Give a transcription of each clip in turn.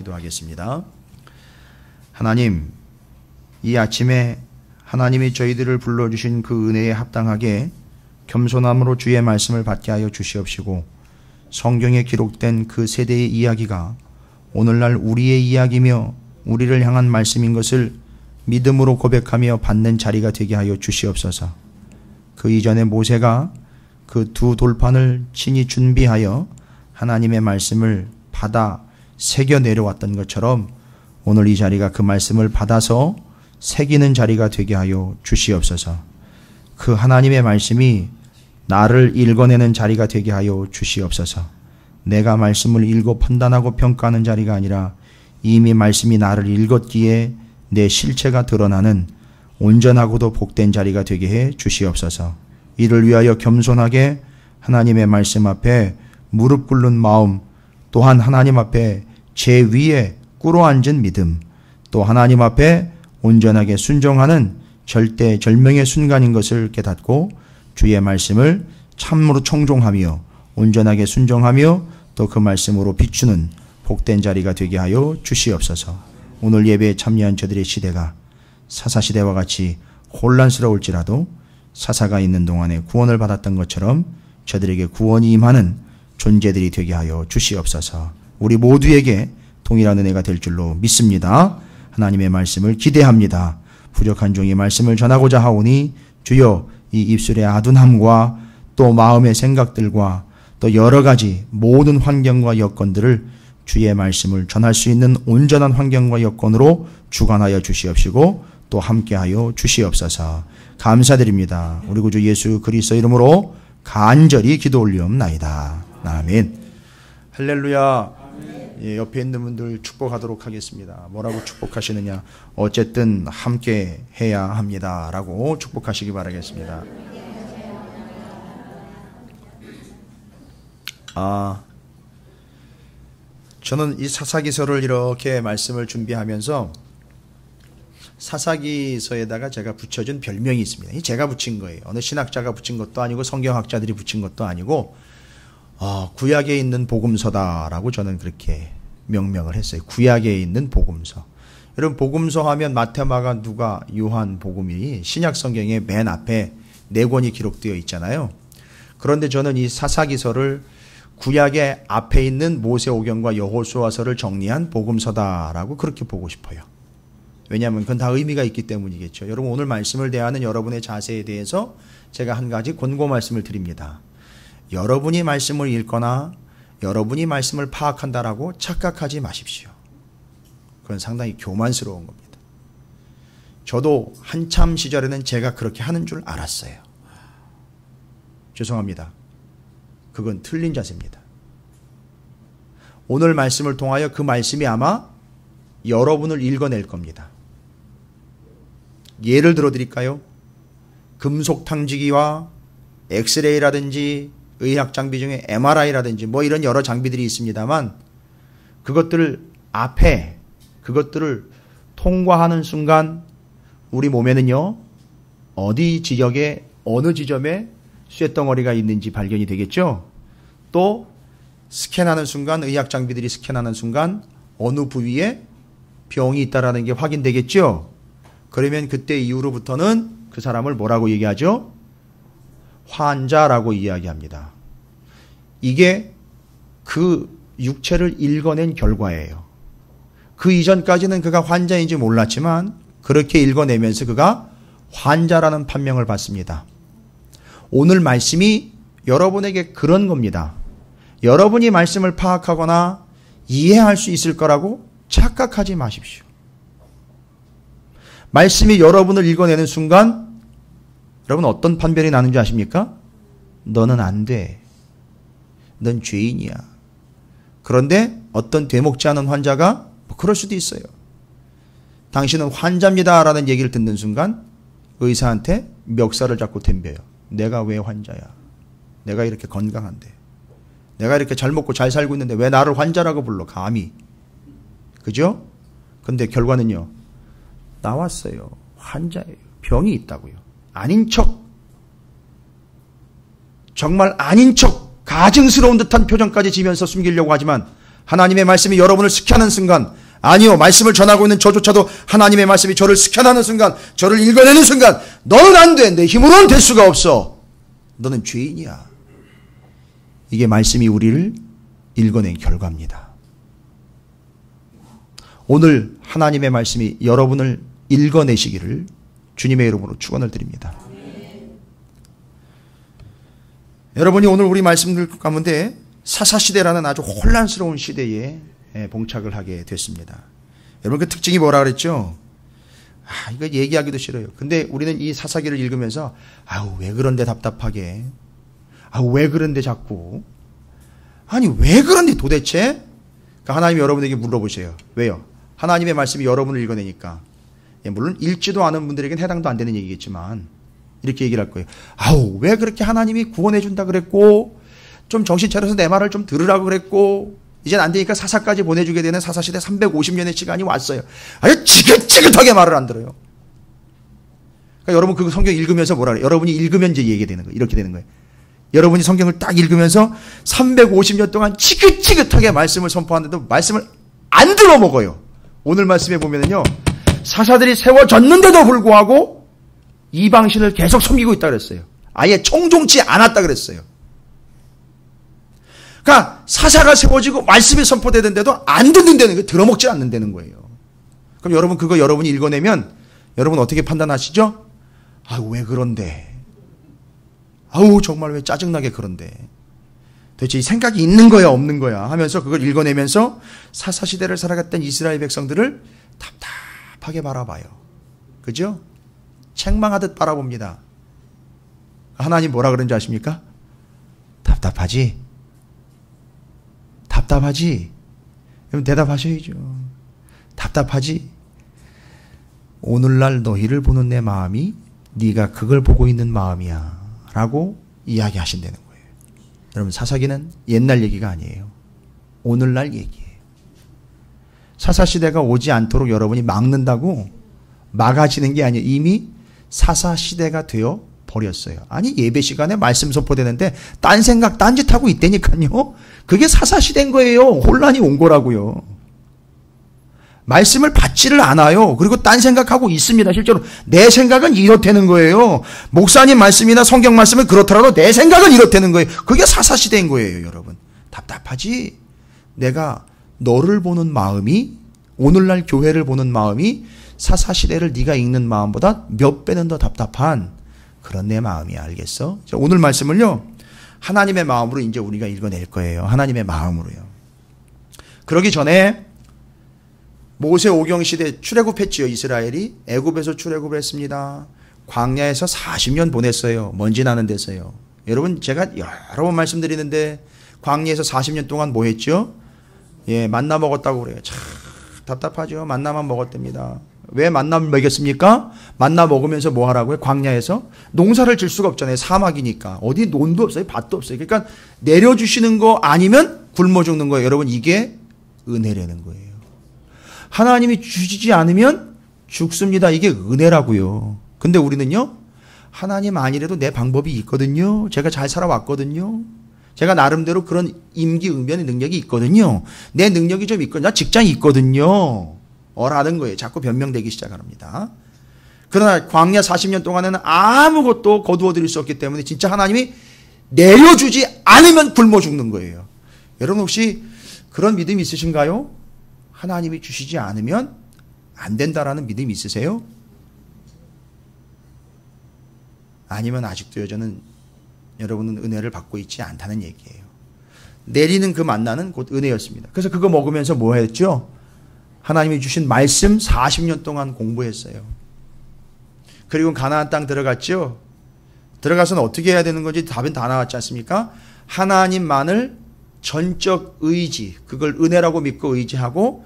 기도하겠습니다. 하나님, 이 아침에 하나님이 저희들을 불러주신 그 은혜에 합당하게 겸손함으로 주의 말씀을 받게 하여 주시옵시고, 성경에 기록된 그 세대의 이야기가 오늘날 우리의 이야기며 우리를 향한 말씀인 것을 믿음으로 고백하며 받는 자리가 되게 하여 주시옵소서. 그 이전에 모세가 그 두 돌판을 친히 준비하여 하나님의 말씀을 받아 새겨 내려왔던 것처럼 오늘 이 자리가 그 말씀을 받아서 새기는 자리가 되게 하여 주시옵소서. 그 하나님의 말씀이 나를 읽어내는 자리가 되게 하여 주시옵소서. 내가 말씀을 읽어 판단하고 평가하는 자리가 아니라 이미 말씀이 나를 읽었기에 내 실체가 드러나는 온전하고도 복된 자리가 되게 해 주시옵소서. 이를 위하여 겸손하게 하나님의 말씀 앞에 무릎 꿇는 마음, 또한 하나님 앞에 제 위에 꿇어앉은 믿음, 또 하나님 앞에 온전하게 순종하는 절대절명의 순간인 것을 깨닫고 주의 말씀을 참으로 청종하며 온전하게 순종하며 또 그 말씀으로 비추는 복된 자리가 되게 하여 주시옵소서. 오늘 예배에 참여한 저들의 시대가 사사시대와 같이 혼란스러울지라도 사사가 있는 동안에 구원을 받았던 것처럼 저들에게 구원이 임하는 존재들이 되게 하여 주시옵소서. 우리 모두에게 동일한 은혜가 될 줄로 믿습니다. 하나님의 말씀을 기대합니다. 부족한 종이 말씀을 전하고자 하오니 주여 이 입술의 아둔함과 또 마음의 생각들과 또 여러 가지 모든 환경과 여건들을 주의 말씀을 전할 수 있는 온전한 환경과 여건으로 주관하여 주시옵시고 또 함께하여 주시옵소서. 감사드립니다. 우리 구주 예수 그리스도 이름으로 간절히 기도 올리옵나이다. 아멘. 할렐루야. 예, 옆에 있는 분들 축복하도록 하겠습니다. 뭐라고 축복하시느냐? 어쨌든 함께 해야 합니다. 라고 축복하시기 바라겠습니다. 저는 이 사사기서를 이렇게 말씀을 준비하면서 사사기서에다가 제가 붙여준 별명이 있습니다. 이 제가 붙인 거예요. 어느 신학자가 붙인 것도 아니고 성경학자들이 붙인 것도 아니고 구약에 있는 복음서다라고 저는 그렇게 명명을 했어요. 구약에 있는 복음서. 여러분 복음서 하면 마태, 마가, 누가, 요한, 복음이 신약 성경의 맨 앞에 4권이 기록되어 있잖아요. 그런데 저는 이 사사기서를 구약의 앞에 있는 모세오경과 여호수아서를 정리한 복음서다라고 그렇게 보고 싶어요. 왜냐하면 그건 다 의미가 있기 때문이겠죠. 여러분 오늘 말씀을 대하는 여러분의 자세에 대해서 제가 한 가지 권고 말씀을 드립니다. 여러분이 말씀을 읽거나 여러분이 말씀을 파악한다라고 착각하지 마십시오. 그건 상당히 교만스러운 겁니다. 저도 한참 시절에는 제가 그렇게 하는 줄 알았어요. 죄송합니다. 그건 틀린 자세입니다. 오늘 말씀을 통하여 그 말씀이 아마 여러분을 읽어낼 겁니다. 예를 들어 드릴까요? 금속 탕지기와 엑스레이라든지 의학 장비 중에 MRI라든지 뭐 이런 여러 장비들이 있습니다만 그것들 앞에 그것들을 통과하는 순간 우리 몸에는요 어디 지역에 어느 지점에 쇳덩어리가 있는지 발견이 되겠죠. 또 스캔하는 순간 의학 장비들이 스캔하는 순간 어느 부위에 병이 있다라는 게 확인되겠죠. 그러면 그때 이후로부터는 그 사람을 뭐라고 얘기하죠? 환자라고 이야기합니다. 이게 그 육체를 읽어낸 결과예요. 그 이전까지는 그가 환자인지 몰랐지만 그렇게 읽어내면서 그가 환자라는 판명을 받습니다. 오늘 말씀이 여러분에게 그런 겁니다. 여러분이 말씀을 파악하거나 이해할 수 있을 거라고 착각하지 마십시오. 말씀이 여러분을 읽어내는 순간 여러분 어떤 판별이 나는지 아십니까? 너는 안 돼. 넌 죄인이야. 그런데 어떤 되먹지 않은 환자가 그럴 수도 있어요. 당신은 환자입니다 라는 얘기를 듣는 순간 의사한테 멱살을 잡고 덤벼요. 내가 왜 환자야? 내가 이렇게 건강한데. 내가 이렇게 잘 먹고 잘 살고 있는데 왜 나를 환자라고 불러? 감히. 그죠? 근데 결과는요. 나왔어요. 환자예요. 병이 있다고요. 아닌 척. 정말 아닌 척 가증스러운 듯한 표정까지 지면서 숨기려고 하지만 하나님의 말씀이 여러분을 스캔하는 순간, 아니요, 말씀을 전하고 있는 저조차도 하나님의 말씀이 저를 스캔하는 순간, 저를 읽어내는 순간, 너는 안 돼. 내 힘으로는 될 수가 없어. 너는 죄인이야. 이게 말씀이 우리를 읽어낸 결과입니다. 오늘 하나님의 말씀이 여러분을 읽어내시기를 주님의 이름으로 축원을 드립니다. 여러분이 오늘 우리 말씀들 가운데 사사시대라는 아주 혼란스러운 시대에 봉착을 하게 됐습니다. 여러분 그 특징이 뭐라 그랬죠? 이거 얘기하기도 싫어요. 근데 우리는 이 사사기를 읽으면서 왜 그런데 답답하게, 왜 그런데 자꾸, 아니 왜 그런데 도대체? 그러니까 하나님이 여러분에게 물어보세요. 왜요? 하나님의 말씀이 여러분을 읽어내니까. 물론 읽지도 않은 분들에게는 해당도 안 되는 얘기겠지만 이렇게 얘기를 할 거예요. 왜 그렇게 하나님이 구원해 준다 그랬고, 좀 정신 차려서 내 말을 좀 들으라고 그랬고, 이젠 안 되니까 사사까지 보내주게 되는 사사시대 350년의 시간이 왔어요. 아주 지긋지긋하게 말을 안 들어요. 그러니까 여러분 그 성경 읽으면서 뭐라 그래요? 여러분이 읽으면 이제 얘기가 되는 거예요. 이렇게 되는 거예요. 여러분이 성경을 딱 읽으면서 350년 동안 지긋지긋하게 말씀을 선포하는데도 말씀을 안 들어먹어요. 오늘 말씀에 보면은요, 사사들이 세워졌는데도 불구하고 이방신을 계속 섬기고 있다 그랬어요. 아예 청종치 않았다 그랬어요. 그러니까 사사가 세워지고 말씀이 선포되는데도 안 듣는다는 거예요. 들어먹지 않는다는 거예요. 그럼 여러분 그거 여러분이 읽어내면 여러분 어떻게 판단하시죠? 왜 그런데? 정말 왜 짜증나게 그런데? 도대체 이 생각이 있는 거야 없는 거야 하면서 그걸 읽어내면서 사사시대를 살아갔던 이스라엘 백성들을 답답하게 바라봐요. 그죠? 책망하듯 바라봅니다. 하나님 뭐라 그런지 아십니까? 답답하지? 답답하지? 그럼 대답하셔야죠. 답답하지? 오늘날 너희를 보는 내 마음이 네가 그걸 보고 있는 마음이야 라고 이야기하신다는 거예요. 여러분 사사기는 옛날 얘기가 아니에요. 오늘날 얘기예요. 사사시대가 오지 않도록 여러분이 막는다고 막아지는 게 아니에요. 이미 사사시대가 되어 버렸어요. 아니 예배 시간에 말씀 선포되는데 딴 생각 딴짓하고 있다니까요. 그게 사사시대인 거예요. 혼란이 온 거라고요. 말씀을 받지를 않아요. 그리고 딴 생각하고 있습니다. 실제로 내 생각은 이렇다는 거예요. 목사님 말씀이나 성경 말씀은 그렇더라도 내 생각은 이렇다는 거예요. 그게 사사시대인 거예요. 여러분 답답하지? 내가 너를 보는 마음이, 오늘날 교회를 보는 마음이 사사시대를 네가 읽는 마음보다 몇 배는 더 답답한 그런 내 마음이야. 알겠어? 오늘 말씀을요, 하나님의 마음으로 이제 우리가 읽어낼 거예요. 하나님의 마음으로요. 그러기 전에 모세 오경 시대 출애굽했지요. 이스라엘이 애굽에서 출애굽을 했습니다. 광야에서 40년 보냈어요. 먼지 나는 데서요. 여러분 제가 여러 번 말씀드리는데 광야에서 40년 동안 뭐 했죠? 만나 먹었다고 그래요. 참 답답하죠. 만나만 먹었답니다. 왜 만나를 먹였습니까? 만나 먹으면서 뭐 하라고요? 광야에서 농사를 질 수가 없잖아요. 사막이니까. 어디 논도 없어요. 밭도 없어요. 그러니까 내려주시는 거 아니면 굶어 죽는 거예요. 여러분 이게 은혜라는 거예요. 하나님이 주시지 않으면 죽습니다. 이게 은혜라고요. 근데 우리는요, 하나님 아니래도 내 방법이 있거든요. 제가 잘 살아왔거든요. 제가 나름대로 그런 임기응변의 능력이 있거든요. 내 능력이 좀 있거든요. 나 직장이 있거든요. 라는 거예요. 자꾸 변명되기 시작합니다. 그러나 광야 40년 동안에는 아무것도 거두어드릴 수 없기 때문에 진짜 하나님이 내려주지 않으면 굶어 죽는 거예요. 여러분 혹시 그런 믿음이 있으신가요? 하나님이 주시지 않으면 안 된다라는 믿음이 있으세요? 아니면 아직도 여전은 여러분은 은혜를 받고 있지 않다는 얘기예요. 내리는 그 만나는 곧 은혜였습니다. 그래서 그거 먹으면서 뭐 했죠? 하나님이 주신 말씀 40년 동안 공부했어요. 그리고 가나안 땅 들어갔죠. 들어가서는 어떻게 해야 되는 건지 답은 다 나왔지 않습니까? 하나님만을 전적 의지, 그걸 은혜라고 믿고 의지하고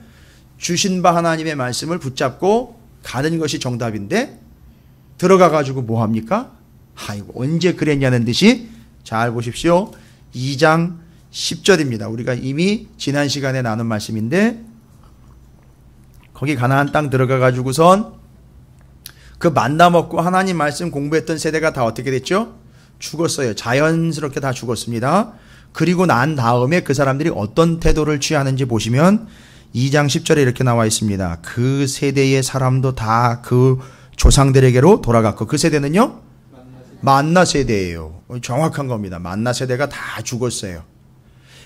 주신 바 하나님의 말씀을 붙잡고 가는 것이 정답인데 들어가가지고 뭐 합니까? 아이고 언제 그랬냐는 듯이 잘 보십시오. 2장 10절입니다. 우리가 이미 지난 시간에 나눈 말씀인데 거기 가나안 땅 들어가가지고선 그 만나 먹고 하나님 말씀 공부했던 세대가 다 어떻게 됐죠? 죽었어요. 자연스럽게 다 죽었습니다. 그리고 난 다음에 그 사람들이 어떤 태도를 취하는지 보시면 2장 10절에 이렇게 나와 있습니다. 그 세대의 사람도 다 그 조상들에게로 돌아갔고, 그 세대는요? 만나 세대예요. 정확한 겁니다. 만나 세대가 다 죽었어요.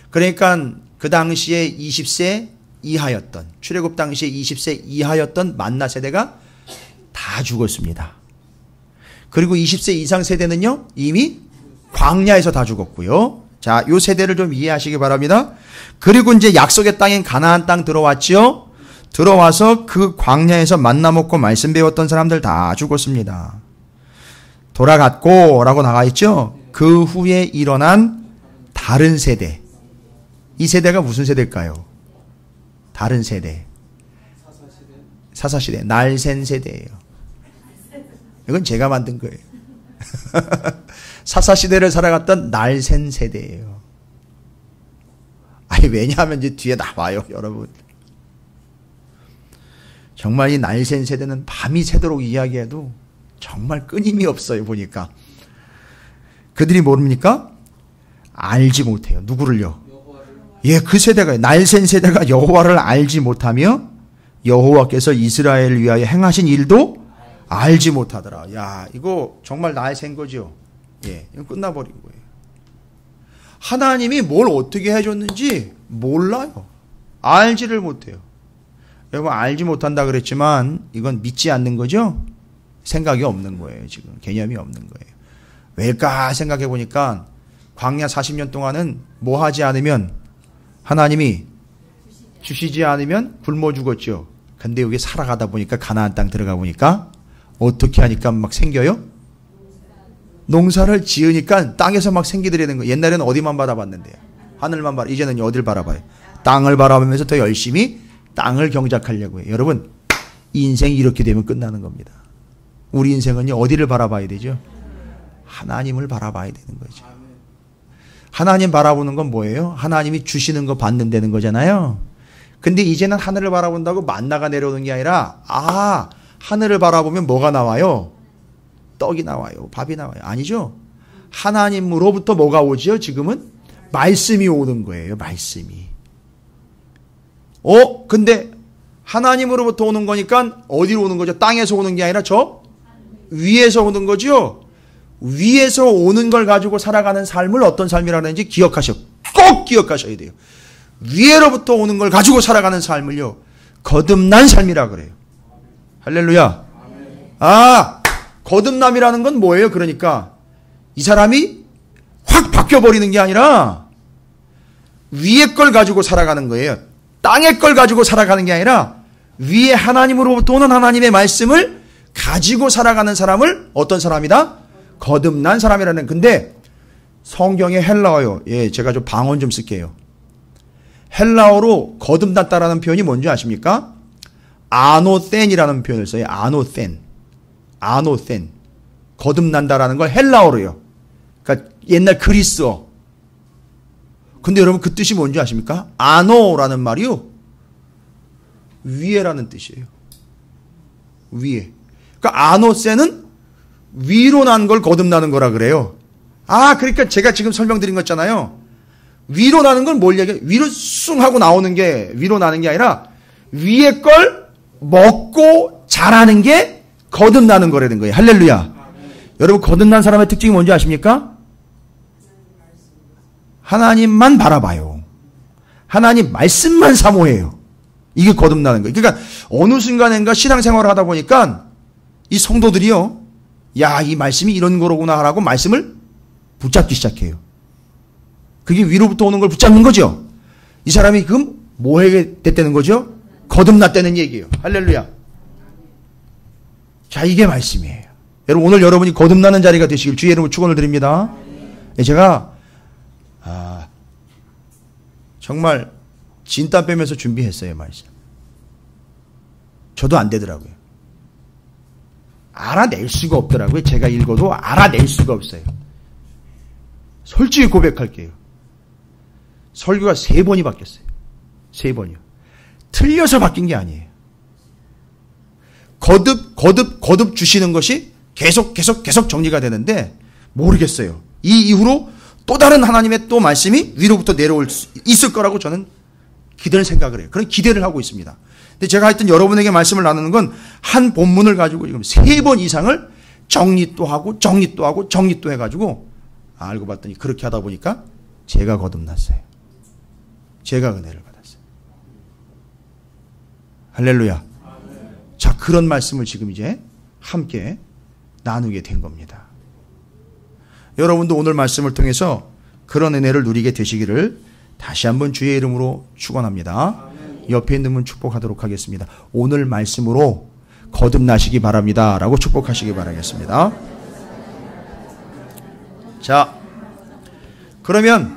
그러니까 그 당시에 20세 이하였던, 출애굽 당시에 20세 이하였던 만나 세대가 다 죽었습니다. 그리고 20세 이상 세대는요, 이미 광야에서 다 죽었고요. 자, 요 세대를 좀 이해하시기 바랍니다. 그리고 이제 약속의 땅인 가나안 땅 들어왔죠. 들어와서 그 광야에서 만나 먹고 말씀 배웠던 사람들 다 죽었습니다. 돌아갔고 라고 나가 있죠. 그 후에 일어난 다른 세대. 이 세대가 무슨 세대일까요? 다른 세대. 사사시대. 날샌 세대예요. 이건 제가 만든 거예요. 사사시대를 살아갔던 날샌 세대예요. 아니, 왜냐하면 이제 뒤에 나와요, 여러분. 정말 이 날샌 세대는 밤이 새도록 이야기해도 정말 끊임이 없어요, 보니까. 그들이 모릅니까? 알지 못해요. 누구를요? 예, 그 세대가, 날샌 세대가 여호와를 알지 못하며 여호와께서 이스라엘을 위하여 행하신 일도 알지 못하더라. 야, 이거 정말 날샌 거죠. 예, 이거 끝나버린 거예요. 하나님이 뭘 어떻게 해줬는지 몰라요. 알지를 못해요. 여러분, 알지 못한다 그랬지만 이건 믿지 않는 거죠? 생각이 없는 거예요. 지금 개념이 없는 거예요. 왜일까 생각해 보니까 광야 40년 동안은 뭐 하지 않으면 하나님이 주시지 않으면 굶어 죽었죠. 근데 여기 살아가다 보니까 가나안 땅 들어가 보니까 어떻게 하니까 막 생겨요? 농사를 지으니까 땅에서 막 생기더라는 거예요. 옛날에는 어디만 바라봤는데요? 하늘만 바라. 이제는 어딜 바라봐요? 땅을 바라보면서 더 열심히 땅을 경작하려고 해요. 여러분, 인생이 이렇게 되면 끝나는 겁니다. 우리 인생은요, 어디를 바라봐야 되죠? 하나님을 바라봐야 되는 거죠. 하나님 바라보는 건 뭐예요? 하나님이 주시는 거 받는다는 거잖아요. 근데 이제는 하늘을 바라본다고 만나가 내려오는 게 아니라, 하늘을 바라보면 뭐가 나와요? 떡이 나와요. 밥이 나와요. 아니죠? 하나님으로부터 뭐가 오지요? 지금은 말씀이 오는 거예요. 말씀이. 근데 하나님으로부터 오는 거니까 어디로 오는 거죠? 땅에서 오는 게 아니라 저 위에서 오는 거죠? 위에서 오는 걸 가지고 살아가는 삶을 어떤 삶이라는지 꼭 기억하셔야 돼요. 위에로부터 오는 걸 가지고 살아가는 삶을요, 거듭난 삶이라 그래요. 할렐루야. 거듭남이라는 건 뭐예요? 그러니까 이 사람이 확 바뀌어버리는 게 아니라 위에 걸 가지고 살아가는 거예요. 땅의 걸 가지고 살아가는 게 아니라 위에 하나님으로부터 오는 하나님의 말씀을 가지고 살아가는 사람을 어떤 사람이다? 거듭난 사람이라는. 근데 성경에 헬라어요. 예, 제가 좀 방언 좀 쓸게요. 헬라어로 거듭났다라는 표현이 뭔지 아십니까? 아노센이라는 표현을 써요. 아노센. 거듭난다라는 걸 헬라어로요. 그러니까 옛날 그리스어. 근데 여러분, 그 뜻이 뭔지 아십니까? 아노라는 말이요, 위에라는 뜻이에요. 위에. 그러니까 아노센은 위로 난 걸 거듭나는 거라 그래요. 그러니까 제가 지금 설명드린 거 있잖아요. 위로 나는 건 뭘 얘기해요? 위로 숭 하고 나오는 게 위로 나는 게 아니라 위에 걸 먹고 자라는 게 거듭나는 거라는 거예요. 할렐루야. 여러분, 거듭난 사람의 특징이 뭔지 아십니까? 하나님만 바라봐요. 하나님 말씀만 사모해요. 이게 거듭나는 거예요. 그러니까 어느 순간인가 신앙생활을 하다 보니까 이 성도들이요, 야, 이 말씀이 이런 거로구나 하라고 말씀을 붙잡기 시작해요. 그게 위로부터 오는 걸 붙잡는 거죠. 이 사람이 그럼 뭐 하게 됐다는 거죠? 거듭났다는 얘기예요. 할렐루야. 자, 이게 말씀이에요. 여러분, 오늘 여러분이 거듭나는 자리가 되시길 주의 이름으로 축원을 드립니다. 제가 정말 진땀 빼면서 준비했어요, 말씀. 저도 안 되더라고요. 알아낼 수가 없더라고요. 제가 읽어도 알아낼 수가 없어요. 솔직히 고백할게요. 설교가 3번이 바뀌었어요. 3번이요. 틀려서 바뀐 게 아니에요. 거듭 주시는 것이 계속 정리가 되는데 모르겠어요. 이 이후로 또 다른 하나님의 또 말씀이 위로부터 내려올 수 있을 거라고 저는 기대를 생각을 해요. 그런 기대를 하고 있습니다. 근데 제가 하여튼 여러분에게 말씀을 나누는 건 한 본문을 가지고 지금 3번 이상을 정리 또 하고 정리 또 하고 정리 또 해가지고 알고 봤더니 그렇게 하다 보니까 제가 거듭났어요. 제가 은혜를 받았어요. 할렐루야. 자, 그런 말씀을 지금 이제 함께 나누게 된 겁니다. 여러분도 오늘 말씀을 통해서 그런 은혜를 누리게 되시기를 다시 한번 주의 이름으로 축원합니다. 옆에 있는 분 축복하도록 하겠습니다. 오늘 말씀으로 거듭나시기 바랍니다. 라고 축복하시기 바라겠습니다. 자, 그러면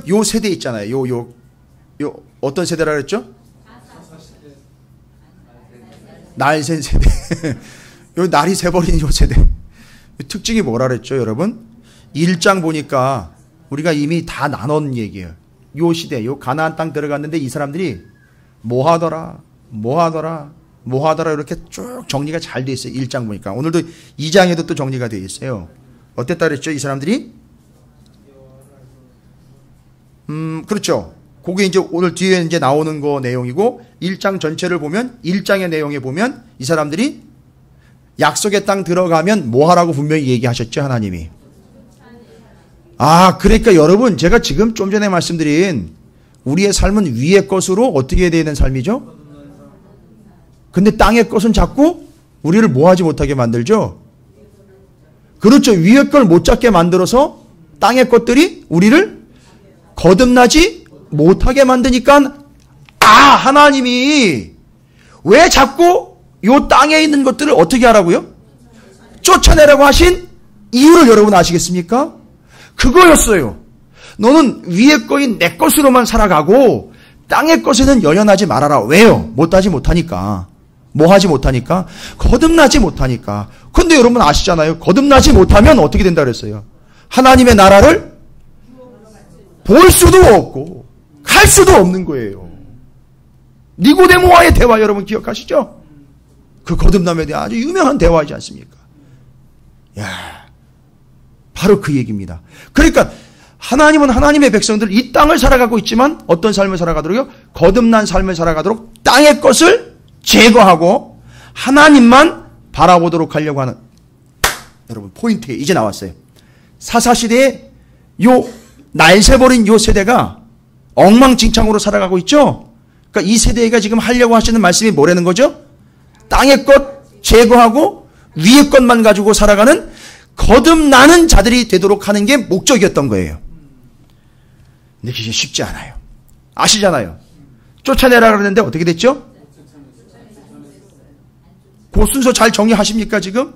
요 세대 있잖아요. 요 어떤 세대라 그랬죠? 날샌 세대. 요 날이 새버린 요 세대. 특징이 뭐라 그랬죠, 여러분? 1장 보니까 우리가 이미 다 나눈 얘기예요. 요 시대, 요 가나안 땅 들어갔는데 이 사람들이 뭐 하더라 이렇게 쭉 정리가 잘 돼 있어요. 1장 보니까. 오늘도 2장에도 또 정리가 돼 있어요. 어땠다 그랬죠, 이 사람들이? 그렇죠. 그게 이제 오늘 뒤에 이제 나오는 거 내용이고, 1장 전체를 보면, 1장의 내용에 보면 이 사람들이 약속의 땅 들어가면 뭐 하라고 분명히 얘기하셨죠, 하나님이. 아, 그러니까 여러분, 제가 지금 좀 전에 말씀드린 우리의 삶은 위의 것으로 어떻게 해야 되는 삶이죠? 근데 땅의 것은 자꾸 우리를 뭐 하지 못하게 만들죠? 그렇죠. 위의 걸 못 잡게 만들어서 땅의 것들이 우리를 거듭나지 못하게 만드니까, 아, 하나님이 왜 자꾸 요 땅에 있는 것들을 어떻게 하라고요? 쫓아내라고 하신 이유를 여러분 아시겠습니까? 그거였어요. 너는 위의 거인 내 것으로만 살아가고 땅의 것에는 연연하지 말아라. 왜요? 못하지 못하니까. 뭐 하지 못하니까? 거듭나지 못하니까. 근데 여러분 아시잖아요. 거듭나지 못하면 어떻게 된다 그랬어요? 하나님의 나라를 볼 수도 없고 갈 수도 없는 거예요. 니고데모와의 대화 여러분 기억하시죠? 그 거듭남에 대한 아주 유명한 대화이지 않습니까? 야, 바로 그 얘기입니다. 그러니까 하나님은 하나님의 백성들 이 땅을 살아가고 있지만 어떤 삶을 살아가도록요? 거듭난 삶을 살아가도록 땅의 것을 제거하고 하나님만 바라보도록 하려고 하는, 여러분 포인트에 이제 나왔어요. 사사시대에 요 날새버린 요 세대가 엉망진창으로 살아가고 있죠. 그러니까 이 세대가 지금 하려고 하시는 말씀이 뭐라는 거죠? 땅의 것 제거하고 위의 것만 가지고 살아가는 거듭나는 자들이 되도록 하는 게 목적이었던 거예요. 근데 그게 쉽지 않아요. 아시잖아요. 쫓아내라 그랬는데 어떻게 됐죠? 그 순서 잘 정리하십니까 지금?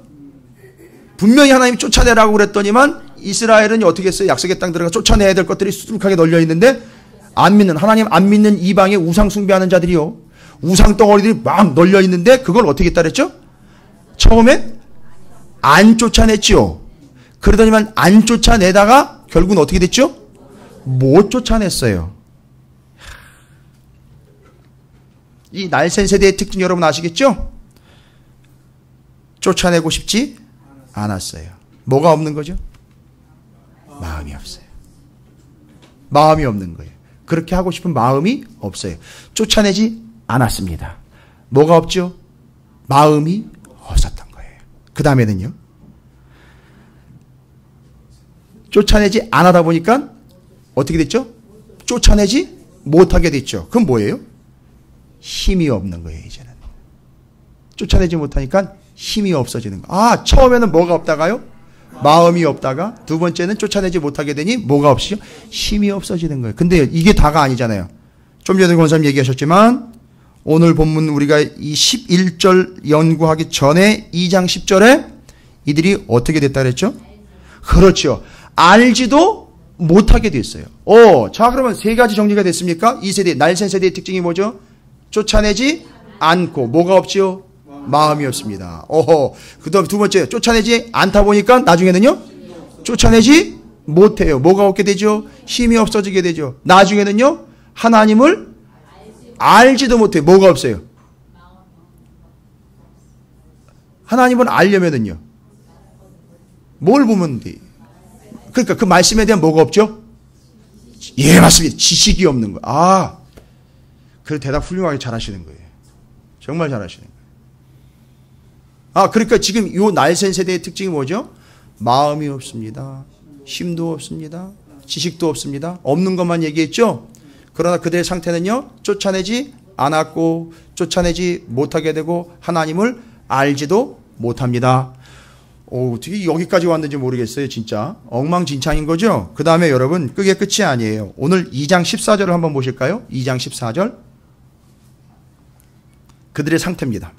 분명히 하나님이 쫓아내라고 그랬더니만 이스라엘은 어떻게 했어요? 약속의 땅 들어가 쫓아내야 될 것들이 수두룩하게 널려 있는데 안 믿는, 하나님 안 믿는 이방의 우상 숭배하는 자들이요, 우상 덩어리들이 막 널려 있는데 그걸 어떻게 했다 그랬죠? 처음에 안 쫓아냈지요. 그러더니만 안 쫓아내다가 결국은 어떻게 됐죠? 못 쫓아냈어요. 이 날쌘 세대의 특징 여러분 아시겠죠? 쫓아내고 싶지 않았어요. 뭐가 없는 거죠? 마음이 없어요. 마음이 없는 거예요. 그렇게 하고 싶은 마음이 없어요. 쫓아내지 않았습니다. 뭐가 없죠? 마음이 없었던 거예요. 그 다음에는요, 쫓아내지 않아다 보니까 어떻게 됐죠? 쫓아내지 못하게 됐죠. 그건 뭐예요? 힘이 없는 거예요. 이제는 쫓아내지 못하니까 힘이 없어지는 거. 아, 처음에는 뭐가 없다가요? 마음이 없다가, 두 번째는 쫓아내지 못하게 되니 뭐가 없이요? 힘이 없어지는 거예요. 근데 이게 다가 아니잖아요. 좀 전에 권사님 얘기하셨지만 오늘 본문 우리가 이 11절 연구하기 전에 2장 10절에 이들이 어떻게 됐다 그랬죠? 그렇죠. 알지도 못하게 됐어요. 자, 그러면 세 가지 정리가 됐습니까? 이 세대, 날쌘 세대의 특징이 뭐죠? 쫓아내지 않고 뭐가 없지요? 마음이 없습니다. 그 다음 두 번째, 쫓아내지 않다 보니까 나중에는요, 쫓아내지 못해요. 뭐가 없게 되죠? 힘이 없어지게 되죠. 나중에는요, 하나님을 알지도 못해요. 뭐가 없어요? 하나님을 알려면은요, 뭘 보면 돼? 그러니까 그 말씀에 대한 뭐가 없죠? 예, 맞습니다. 지식이 없는 거. 아, 그 대답 훌륭하게 잘하시는 거예요. 정말 잘하시는 거예요. 아, 그러니까 지금 요 날쌘 세대의 특징이 뭐죠? 마음이 없습니다. 힘도 없습니다. 지식도 없습니다. 없는 것만 얘기했죠? 그러나 그들의 상태는요, 쫓아내지 않았고, 쫓아내지 못하게 되고, 하나님을 알지도 못합니다. 어떻게 여기까지 왔는지 모르겠어요, 진짜. 엉망진창인 거죠? 그 다음에 여러분, 그게 끝이 아니에요. 오늘 2장 14절을 한번 보실까요? 2장 14절. 그들의 상태입니다.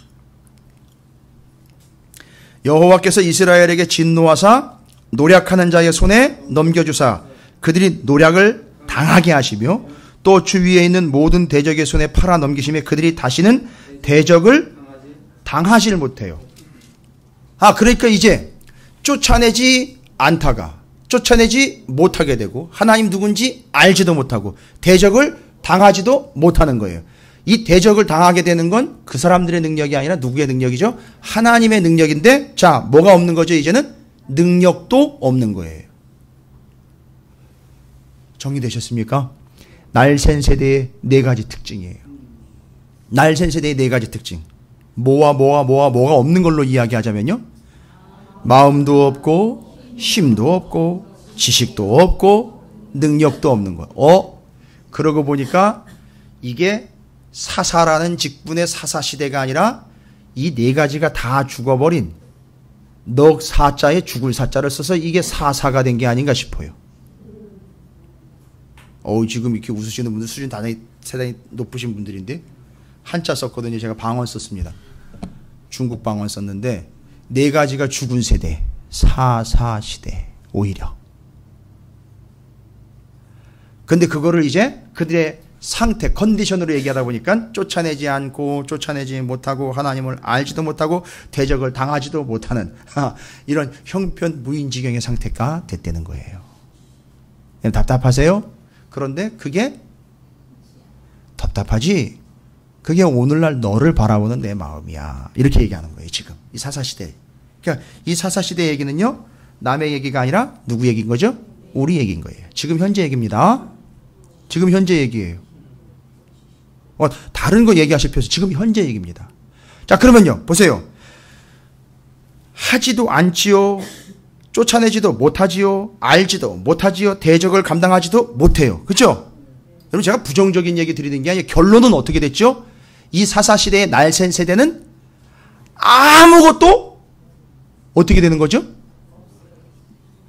여호와께서 이스라엘에게 진노하사 노략하는 자의 손에 넘겨주사 그들이 노략을 당하게 하시며 또 주위에 있는 모든 대적의 손에 팔아 넘기시며 그들이 다시는 대적을 당하지를 못해요. 아, 그러니까 이제 쫓아내지 않다가 쫓아내지 못하게 되고 하나님 누군지 알지도 못하고 대적을 당하지도 못하는 거예요. 이 대적을 당하게 되는 건 그 사람들의 능력이 아니라 누구의 능력이죠? 하나님의 능력인데, 자, 뭐가 없는 거죠? 이제는 능력도 없는 거예요. 정리되셨습니까? 날쌘 세대의 네 가지 특징이에요. 날쌘 세대의 네 가지 특징. 뭐가 없는 걸로 이야기하자면요. 마음도 없고, 힘도 없고, 지식도 없고, 능력도 없는 거예요. 그러고 보니까 이게 사사라는 직분의 사사시대가 아니라 이 네 가지가 다 죽어버린 넉 사자에 죽을 사자를 써서 이게 사사가 된 게 아닌가 싶어요. 지금 이렇게 웃으시는 분들 수준 대단히 높으신 분들인데 한자 썼거든요. 제가 방언 썼습니다. 중국 방언 썼는데 네 가지가 죽은 세대, 사사시대 오히려. 근데 그거를 이제 그들의 상태, 컨디션으로 얘기하다 보니까 쫓아내지 않고 쫓아내지 못하고 하나님을 알지도 못하고 대적을 당하지도 못하는 이런 형편무인지경의 상태가 됐다는 거예요. 답답하세요? 그런데 그게 답답하지? 그게 오늘날 너를 바라보는 내 마음이야. 이렇게 얘기하는 거예요, 지금. 이 사사시대. 그러니까 이 사사시대 얘기는요, 남의 얘기가 아니라 누구 얘기인 거죠? 우리 얘기인 거예요. 지금 현재 얘기입니다. 지금 현재 얘기예요. 다른 거 얘기하실 필요 없어요. 지금 현재 얘기입니다. 자, 그러면요, 보세요. 하지도 않지요. 쫓아내지도 못하지요. 알지도 못하지요. 대적을 감당하지도 못해요. 그렇죠? 여러분, 제가 부정적인 얘기 드리는 게 아니라 결론은 어떻게 됐죠? 이 사사시대의 날쌘 세대는 아무것도 어떻게 되는 거죠?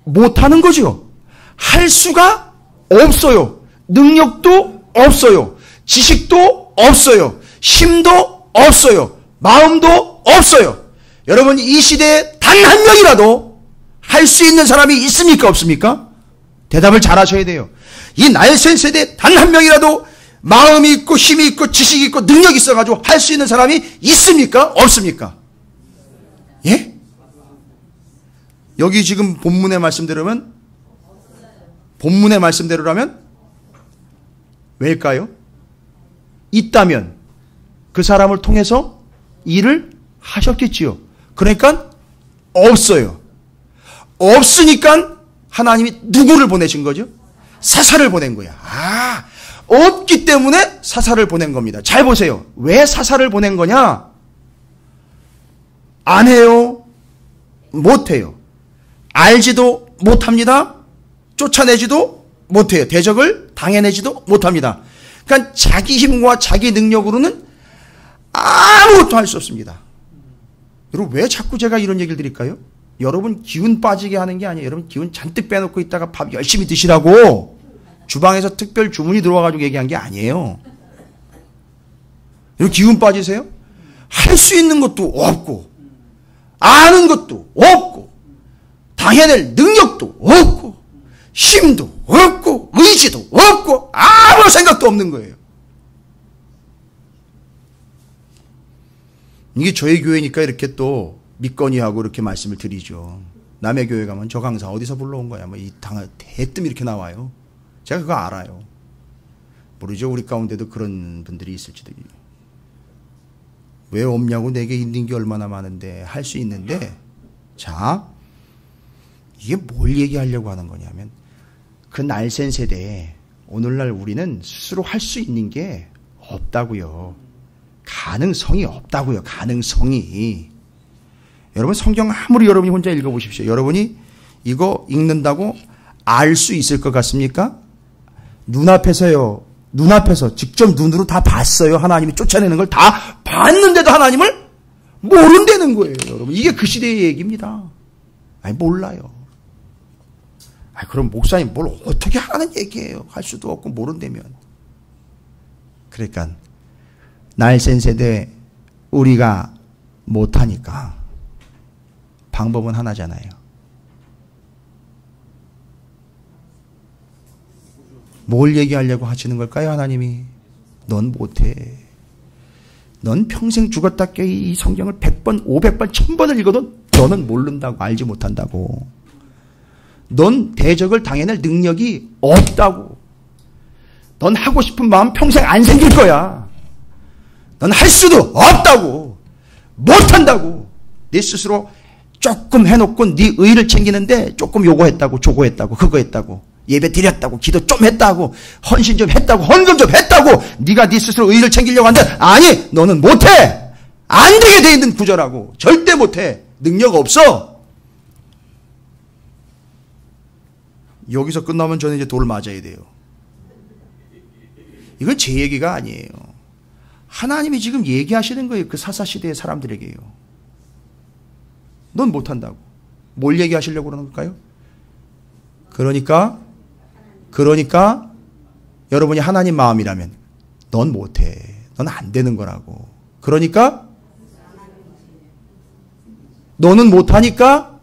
못하는 거죠. 할 수가 없어요. 능력도 없어요. 지식도 없어요. 힘도 없어요. 마음도 없어요. 여러분, 이 시대에 단 한 명이라도 할 수 있는 사람이 있습니까? 없습니까? 대답을 잘 하셔야 돼요. 이 날쌘 세대에 단 한 명이라도 마음이 있고 힘이 있고 지식이 있고 능력이 있어가지고 할 수 있는 사람이 있습니까? 없습니까? 예? 여기 지금 본문의 말씀대로라면 왜일까요? 있다면 그 사람을 통해서 일을 하셨겠지요. 그러니까 없어요. 없으니까 하나님이 누구를 보내신 거죠? 사사를 보낸 거야. 없기 때문에 사사를 보낸 겁니다. 잘 보세요. 왜 사사를 보낸 거냐? 안 해요. 못해요. 알지도 못합니다. 쫓아내지도 못해요. 대적을 당해내지도 못합니다. 그러니까 자기 힘과 자기 능력으로는 아무것도 할 수 없습니다. 여러분, 왜 자꾸 제가 이런 얘기를 드릴까요? 여러분 기운 빠지게 하는 게 아니에요. 여러분 기운 잔뜩 빼놓고 있다가 밥 열심히 드시라고 주방에서 특별 주문이 들어와가지고 얘기한 게 아니에요. 여러분 기운 빠지세요? 할 수 있는 것도 없고 아는 것도 없고 당해낼 능력도 없고 힘도 없고 의지도 없고 아무 생각도 없는 거예요. 이게 저희 교회니까 이렇게 또 믿거니하고 이렇게 말씀을 드리죠. 남의 교회 가면 저 강사 어디서 불러온 거야? 뭐 이 대뜸 이렇게 나와요. 제가 그거 알아요. 모르죠. 우리 가운데도 그런 분들이 있을지도. 왜 없냐고, 내게 있는 게 얼마나 많은데 할 수 있는데. 자, 이게 뭘 얘기하려고 하는 거냐면 그 날센 세대에 오늘날 우리는 스스로 할 수 있는 게 없다고요. 가능성이 없다고요. 가능성이. 여러분 성경 아무리 여러분이 혼자 읽어보십시오. 여러분이 이거 읽는다고 알 수 있을 것 같습니까? 눈앞에서요. 눈앞에서 직접 눈으로 다 봤어요. 하나님이 쫓아내는 걸 다 봤는데도 하나님을 모른다는 거예요. 여러분 이게 그 시대의 얘기입니다. 아니 몰라요. 아니 그럼 목사님 뭘 어떻게 하라는 얘기예요. 할 수도 없고 모른다면. 그러니까 날쌘 세대 우리가 못하니까 방법은 하나잖아요. 뭘 얘기하려고 하시는 걸까요? 하나님이 넌 못해. 넌 평생 죽었다 깨 이 성경을 100번 500번 1000번을 읽어도 너는 모른다고 알지 못한다고. 넌 대적을 당해낼 능력이 없다고. 넌 하고 싶은 마음 평생 안 생길 거야. 넌 할 수도 없다고. 못한다고. 네 스스로 조금 해놓고 네 의를 챙기는데 조금 요거 했다고 저거 했다고 그거 했다고 예배 드렸다고 기도 좀 했다고 헌신 좀 했다고 헌금 좀 했다고 네가 네 스스로 의를 챙기려고 하는데 아니 너는 못해. 안 되게 돼 있는 구조라고. 절대 못해. 능력 없어. 여기서 끝나면 저는 이제 돌 맞아야 돼요. 이건 제 얘기가 아니에요. 하나님이 지금 얘기하시는 거예요. 그 사사시대의 사람들에게요. 넌 못한다고. 뭘 얘기하시려고 그러는 걸까요? 그러니까 여러분이 하나님 마음이라면 넌 못해. 넌 안 되는 거라고. 그러니까 너는 못하니까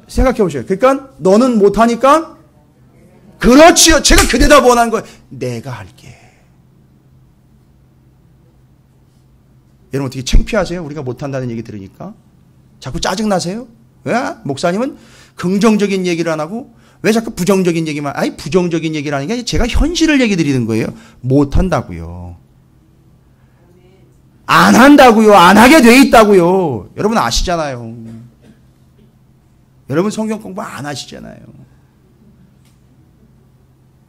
생각해 보세요. 그러니까 너는 못하니까 그렇지요. 제가 그 대답 원하는 거예요. 내가 할게. 여러분 어떻게 창피하세요? 우리가 못한다는 얘기 들으니까. 자꾸 짜증나세요? 왜? 목사님은 긍정적인 얘기를 안 하고 왜 자꾸 부정적인 얘기만. 아니 부정적인 얘기를 하는 게 아니라 제가 현실을 얘기 드리는 거예요. 못한다고요. 안 한다고요. 안 하게 돼 있다고요. 여러분 아시잖아요. 여러분 성경 공부 안 하시잖아요.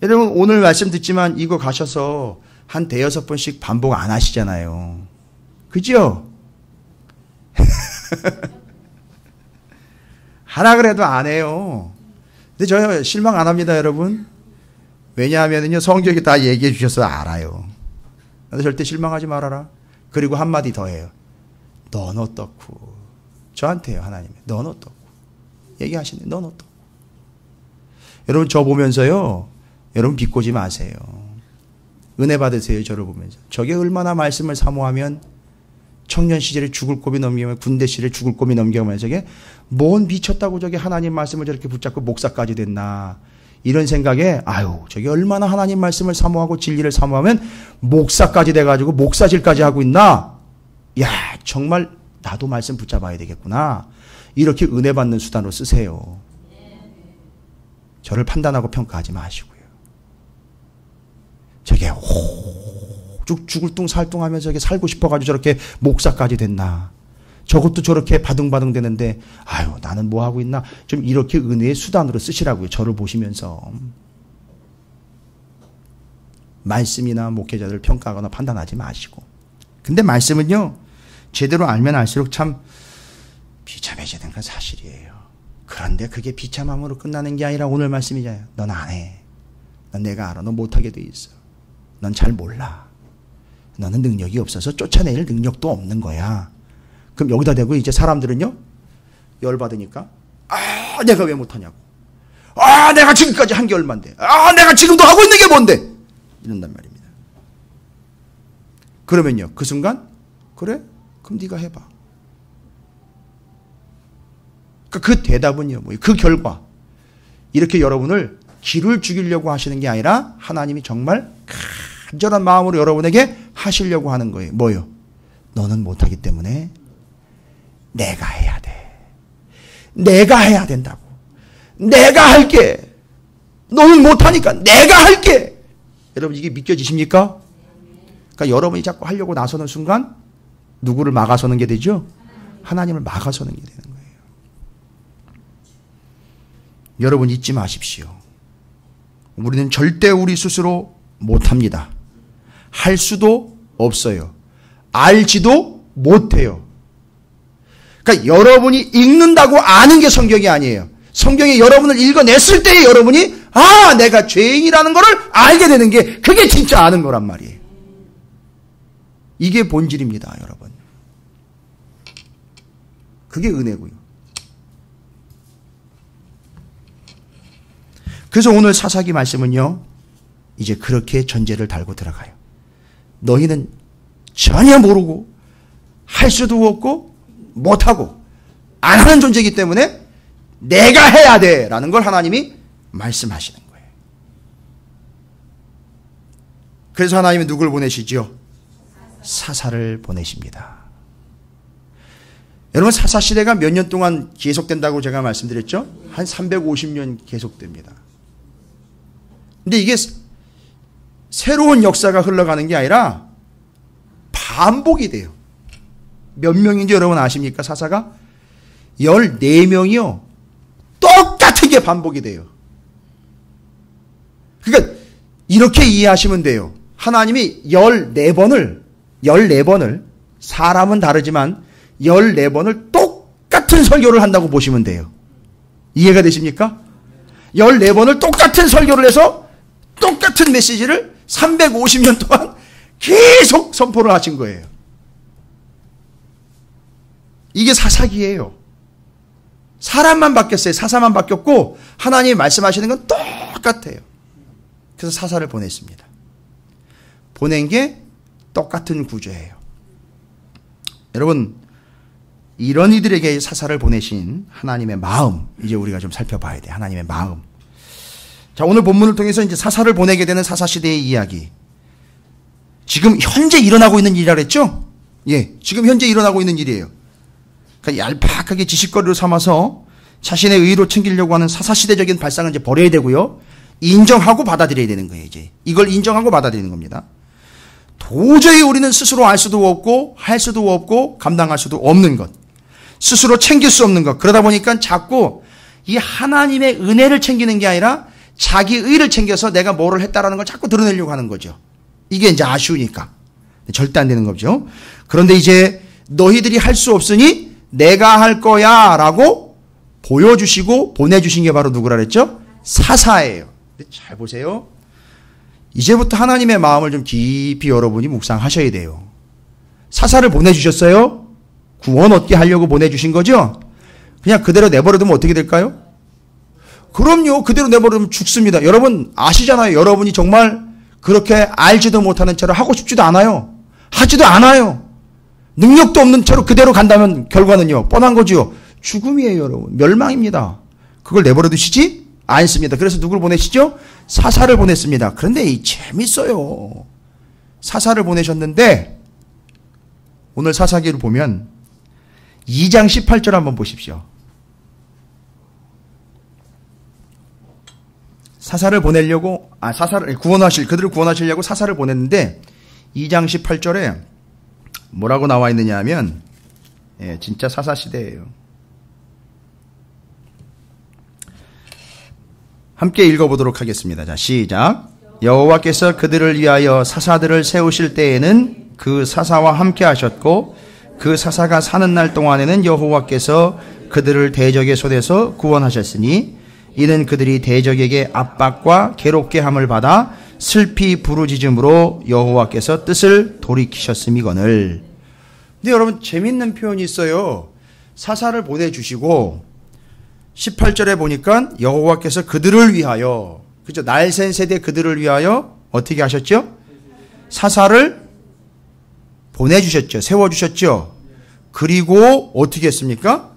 여러분 오늘 말씀 듣지만 이거 가셔서 한 5-6번씩 반복 안 하시잖아요. 그죠? 하라 그래도 안 해요. 근데 저 실망 안 합니다, 여러분. 왜냐하면요, 성경이 다 얘기해 주셔서 알아요. 근데 절대 실망하지 말아라. 그리고 한마디 더 해요. 넌 어떻고. 저한테요, 하나님이. 넌 어떻고. 얘기하시네. 넌 어떻고. 여러분, 저 보면서요, 여러분 비꼬지 마세요. 은혜 받으세요, 저를 보면서. 저게 얼마나 말씀을 사모하면 청년 시절에 죽을 고비 넘기면 군대 시절에 죽을 고비 넘기면 저게 뭔 미쳤다고 저게 하나님 말씀을 저렇게 붙잡고 목사까지 됐나 이런 생각에 아유 저게 얼마나 하나님 말씀을 사모하고 진리를 사모하면 목사까지 돼가지고 목사질까지 하고 있나. 야 정말 나도 말씀 붙잡아야 되겠구나. 이렇게 은혜 받는 수단으로 쓰세요. 저를 판단하고 평가하지 마시고요. 저게 죽을 둥 살둥하면서 저게 살고 싶어가지고 저렇게 목사까지 됐나. 저것도 저렇게 바둥바둥 되는데 아유 나는 뭐 하고 있나. 좀 이렇게 은혜의 수단으로 쓰시라고요. 저를 보시면서. 말씀이나 목회자들을 평가하거나 판단하지 마시고. 근데 말씀은요. 제대로 알면 알수록 참 비참해지는 건 사실이에요. 그런데 그게 비참함으로 끝나는 게 아니라 오늘 말씀이잖아요. 넌 안 해. 넌 내가 알아. 넌 못하게 돼 있어. 넌 잘 몰라. 너는 능력이 없어서 쫓아낼 능력도 없는 거야. 그럼 여기다 대고 이제 사람들은요. 열받으니까 아 내가 왜 못하냐고. 아 내가 지금까지 한 게 얼만데. 아 내가 지금도 하고 있는 게 뭔데. 이런단 말입니다. 그러면요. 그 순간 그래? 그럼 네가 해봐. 그 대답은요. 뭐 그 결과 이렇게 여러분을 기를 죽이려고 하시는 게 아니라 하나님이 정말 간절한 마음으로 여러분에게 하시려고 하는 거예요. 뭐요? 너는 못하기 때문에 내가 해야 돼. 내가 해야 된다고. 내가 할게. 너는 못하니까 내가 할게. 여러분 이게 믿겨지십니까? 그러니까 여러분이 자꾸 하려고 나서는 순간 누구를 막아서는 게 되죠? 하나님을 막아서는 게 되는 거예요. 여러분 잊지 마십시오. 우리는 절대 우리 스스로 못합니다. 할 수도 없어요. 알지도 못해요. 그러니까 여러분이 읽는다고 아는 게 성경이 아니에요. 성경에 여러분을 읽어냈을 때 여러분이 내가 죄인이라는 것을 알게 되는 게 그게 진짜 아는 거란 말이에요. 이게 본질입니다, 여러분. 그게 은혜고요. 그래서 오늘 사사기 말씀은요, 이제 그렇게 전제를 달고 들어가요. 너희는 전혀 모르고 할 수도 없고 못하고 안 하는 존재이기 때문에 내가 해야 돼 라는 걸 하나님이 말씀하시는 거예요. 그래서 하나님은 누굴 보내시죠? 사사를 보내십니다. 여러분, 사사시대가 몇 년 동안 계속된다고 제가 말씀드렸죠? 한 350년 계속됩니다. 근데 이게 새로운 역사가 흘러가는 게 아니라 반복이 돼요. 몇 명인지 여러분 아십니까? 사사가 14명이요. 똑같은 게 반복이 돼요. 그러니까 이렇게 이해하시면 돼요. 하나님이 14번을 사람은 다르지만 14번을 똑같은 설교를 한다고 보시면 돼요. 이해가 되십니까? 14번을 똑같은 설교를 해서 똑같은 메시지를 350년 동안 계속 선포를 하신 거예요. 이게 사사기예요. 사람만 바뀌었어요. 사사만 바뀌었고 하나님이 말씀하시는 건 똑같아요. 그래서 사사를 보냈습니다. 보낸 게 똑같은 구조예요. 여러분, 이런 이들에게 사사를 보내신 하나님의 마음, 이제 우리가 좀 살펴봐야 돼요. 하나님의 마음. 자, 오늘 본문을 통해서 이제 사사를 보내게 되는 사사시대의 이야기. 지금 현재 일어나고 있는 일이라 그랬죠? 예, 지금 현재 일어나고 있는 일이에요. 그러니까 얄팍하게 지식거리로 삼아서 자신의 의로 챙기려고 하는 사사시대적인 발상을 이제 버려야 되고요. 인정하고 받아들여야 되는 거예요, 이제. 이걸 인정하고 받아들이는 겁니다. 도저히 우리는 스스로 알 수도 없고, 할 수도 없고, 감당할 수도 없는 것. 스스로 챙길 수 없는 것. 그러다 보니까 자꾸 이 하나님의 은혜를 챙기는 게 아니라 자기 의를 챙겨서 내가 뭐를 했다라는 걸 자꾸 드러내려고 하는 거죠. 이게 이제 아쉬우니까. 절대 안 되는 거죠. 그런데 이제 너희들이 할 수 없으니 내가 할 거야 라고 보여주시고 보내주신 게 바로 누구라 그랬죠? 사사예요. 잘 보세요. 이제부터 하나님의 마음을 좀 깊이 여러분이 묵상하셔야 돼요. 사사를 보내주셨어요? 구원 얻게 하려고 보내주신 거죠? 그냥 그대로 내버려두면 어떻게 될까요? 그럼요. 그대로 내버려두면 죽습니다. 여러분 아시잖아요. 여러분이 정말 그렇게 알지도 못하는 채로 하고 싶지도 않아요. 하지도 않아요. 능력도 없는 채로 그대로 간다면 결과는요. 뻔한 거지요. 죽음이에요, 여러분. 멸망입니다. 그걸 내버려 두시지 않습니다. 그래서 누굴 보내시죠? 사사를 보냈습니다. 그런데 이 재밌어요. 사사를 보내셨는데 오늘 사사기를 보면 2장 18절 한번 보십시오. 사사를 보내려고 그들을 구원하시려고 사사를 보냈는데 2장 18절에 뭐라고 나와 있느냐 하면 진짜 사사 시대예요. 함께 읽어보도록 하겠습니다. 자, 시작. 여호와께서 그들을 위하여 사사들을 세우실 때에는 그 사사와 함께 하셨고 그 사사가 사는 날 동안에는 여호와께서 그들을 대적의 손에서 구원하셨으니 이는 그들이 대적에게 압박과 괴롭게 함을 받아 슬피 부르짖음으로 여호와께서 뜻을 돌이키셨음이거늘. 근데 여러분 재밌는 표현이 있어요. 사사를 보내주시고 18절에 보니까 여호와께서 그들을 위하여, 그죠? 날샌 세대 그들을 위하여 어떻게 하셨죠? 사사를 보내주셨죠. 세워주셨죠. 그리고 어떻게 했습니까?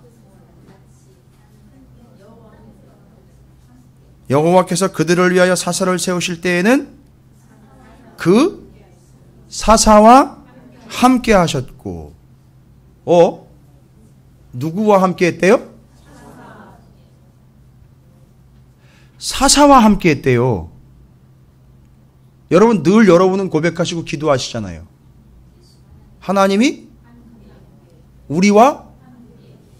여호와께서 그들을 위하여 사사를 세우실 때에는 그 사사와 함께 하셨고, 누구와 함께 했대요? 사사와 함께 했대요. 여러분 늘 여러분은 고백하시고 기도하시잖아요. 하나님이 우리와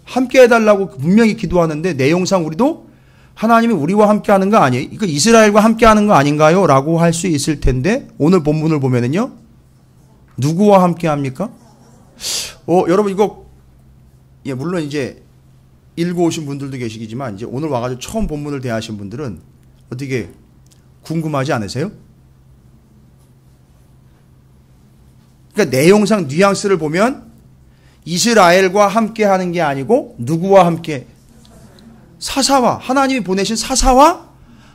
함께 해달라고 분명히 기도하는데 내용상 우리도 하나님이 우리와 함께하는 거 아니에요? 이거 이스라엘과 함께하는 거 아닌가요? 라고 할 수 있을 텐데 오늘 본문을 보면은요. 누구와 함께합니까? 여러분 이거 물론 이제 읽어오신 분들도 계시지만 이제 오늘 와가지고 처음 본문을 대하신 분들은 어떻게 궁금하지 않으세요? 그러니까 내용상 뉘앙스를 보면 이스라엘과 함께하는 게 아니고 누구와 함께? 사사와 하나님이 보내신 사사와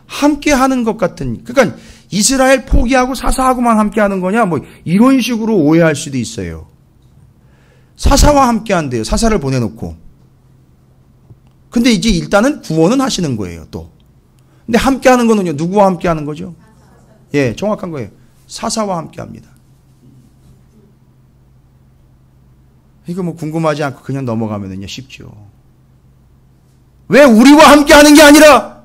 함께하는 것 같은. 그러니까 이스라엘 포기하고 사사하고만 함께하는 거냐? 뭐 이런 식으로 오해할 수도 있어요. 사사와 함께한대요. 사사를 보내놓고. 근데 이제 일단은 구원은 하시는 거예요. 또. 근데 함께하는 거는요. 누구와 함께하는 거죠? 예, 정확한 거예요. 사사와 함께합니다. 이거 뭐 궁금하지 않고 그냥 넘어가면은요 쉽죠. 왜 우리와 함께하는 게 아니라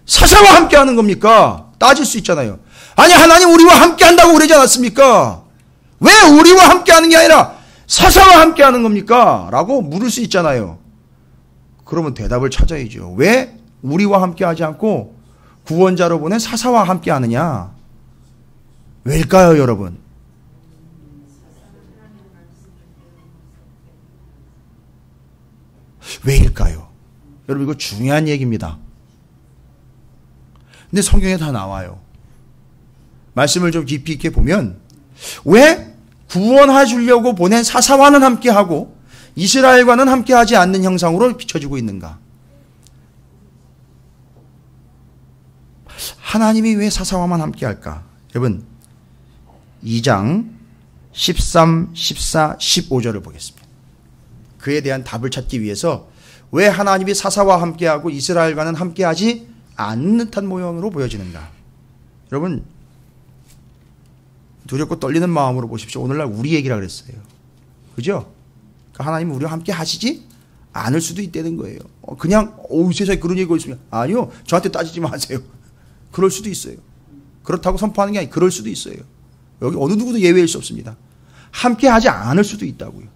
사사와 함께하는 겁니까? 따질 수 있잖아요. 아니 하나님 우리와 함께한다고 그러지 않았습니까? 왜 우리와 함께하는 게 아니라 사사와 함께하는 겁니까? 라고 물을 수 있잖아요. 그러면 대답을 찾아야죠. 왜 우리와 함께하지 않고 구원자로 보낸 사사와 함께하느냐? 왜일까요, 여러분? 왜일까요? 여러분 이거 중요한 얘기입니다. 근데 성경에 다 나와요. 말씀을 좀 깊이 있게 보면 왜 구원해 주려고 보낸 사사와는 함께하고 이스라엘과는 함께하지 않는 형상으로 비춰지고 있는가? 하나님이 왜 사사와만 함께할까? 여러분 2장 13, 14, 15절을 보겠습니다. 그에 대한 답을 찾기 위해서 왜 하나님이 사사와 함께하고 이스라엘과는 함께하지 않는 듯한 모양으로 보여지는가? 여러분 두렵고 떨리는 마음으로 보십시오. 오늘날 우리 얘기라 그랬어요. 그죠? 그러니까 하나님은 우리와 함께 하시지 않을 수도 있다는 거예요. 그냥 세상에 그런 얘기가 있으면 아니요. 저한테 따지지 마세요. 그럴 수도 있어요. 그렇다고 선포하는 게 아니고 그럴 수도 있어요. 여기 어느 누구도 예외일 수 없습니다. 함께 하지 않을 수도 있다고요.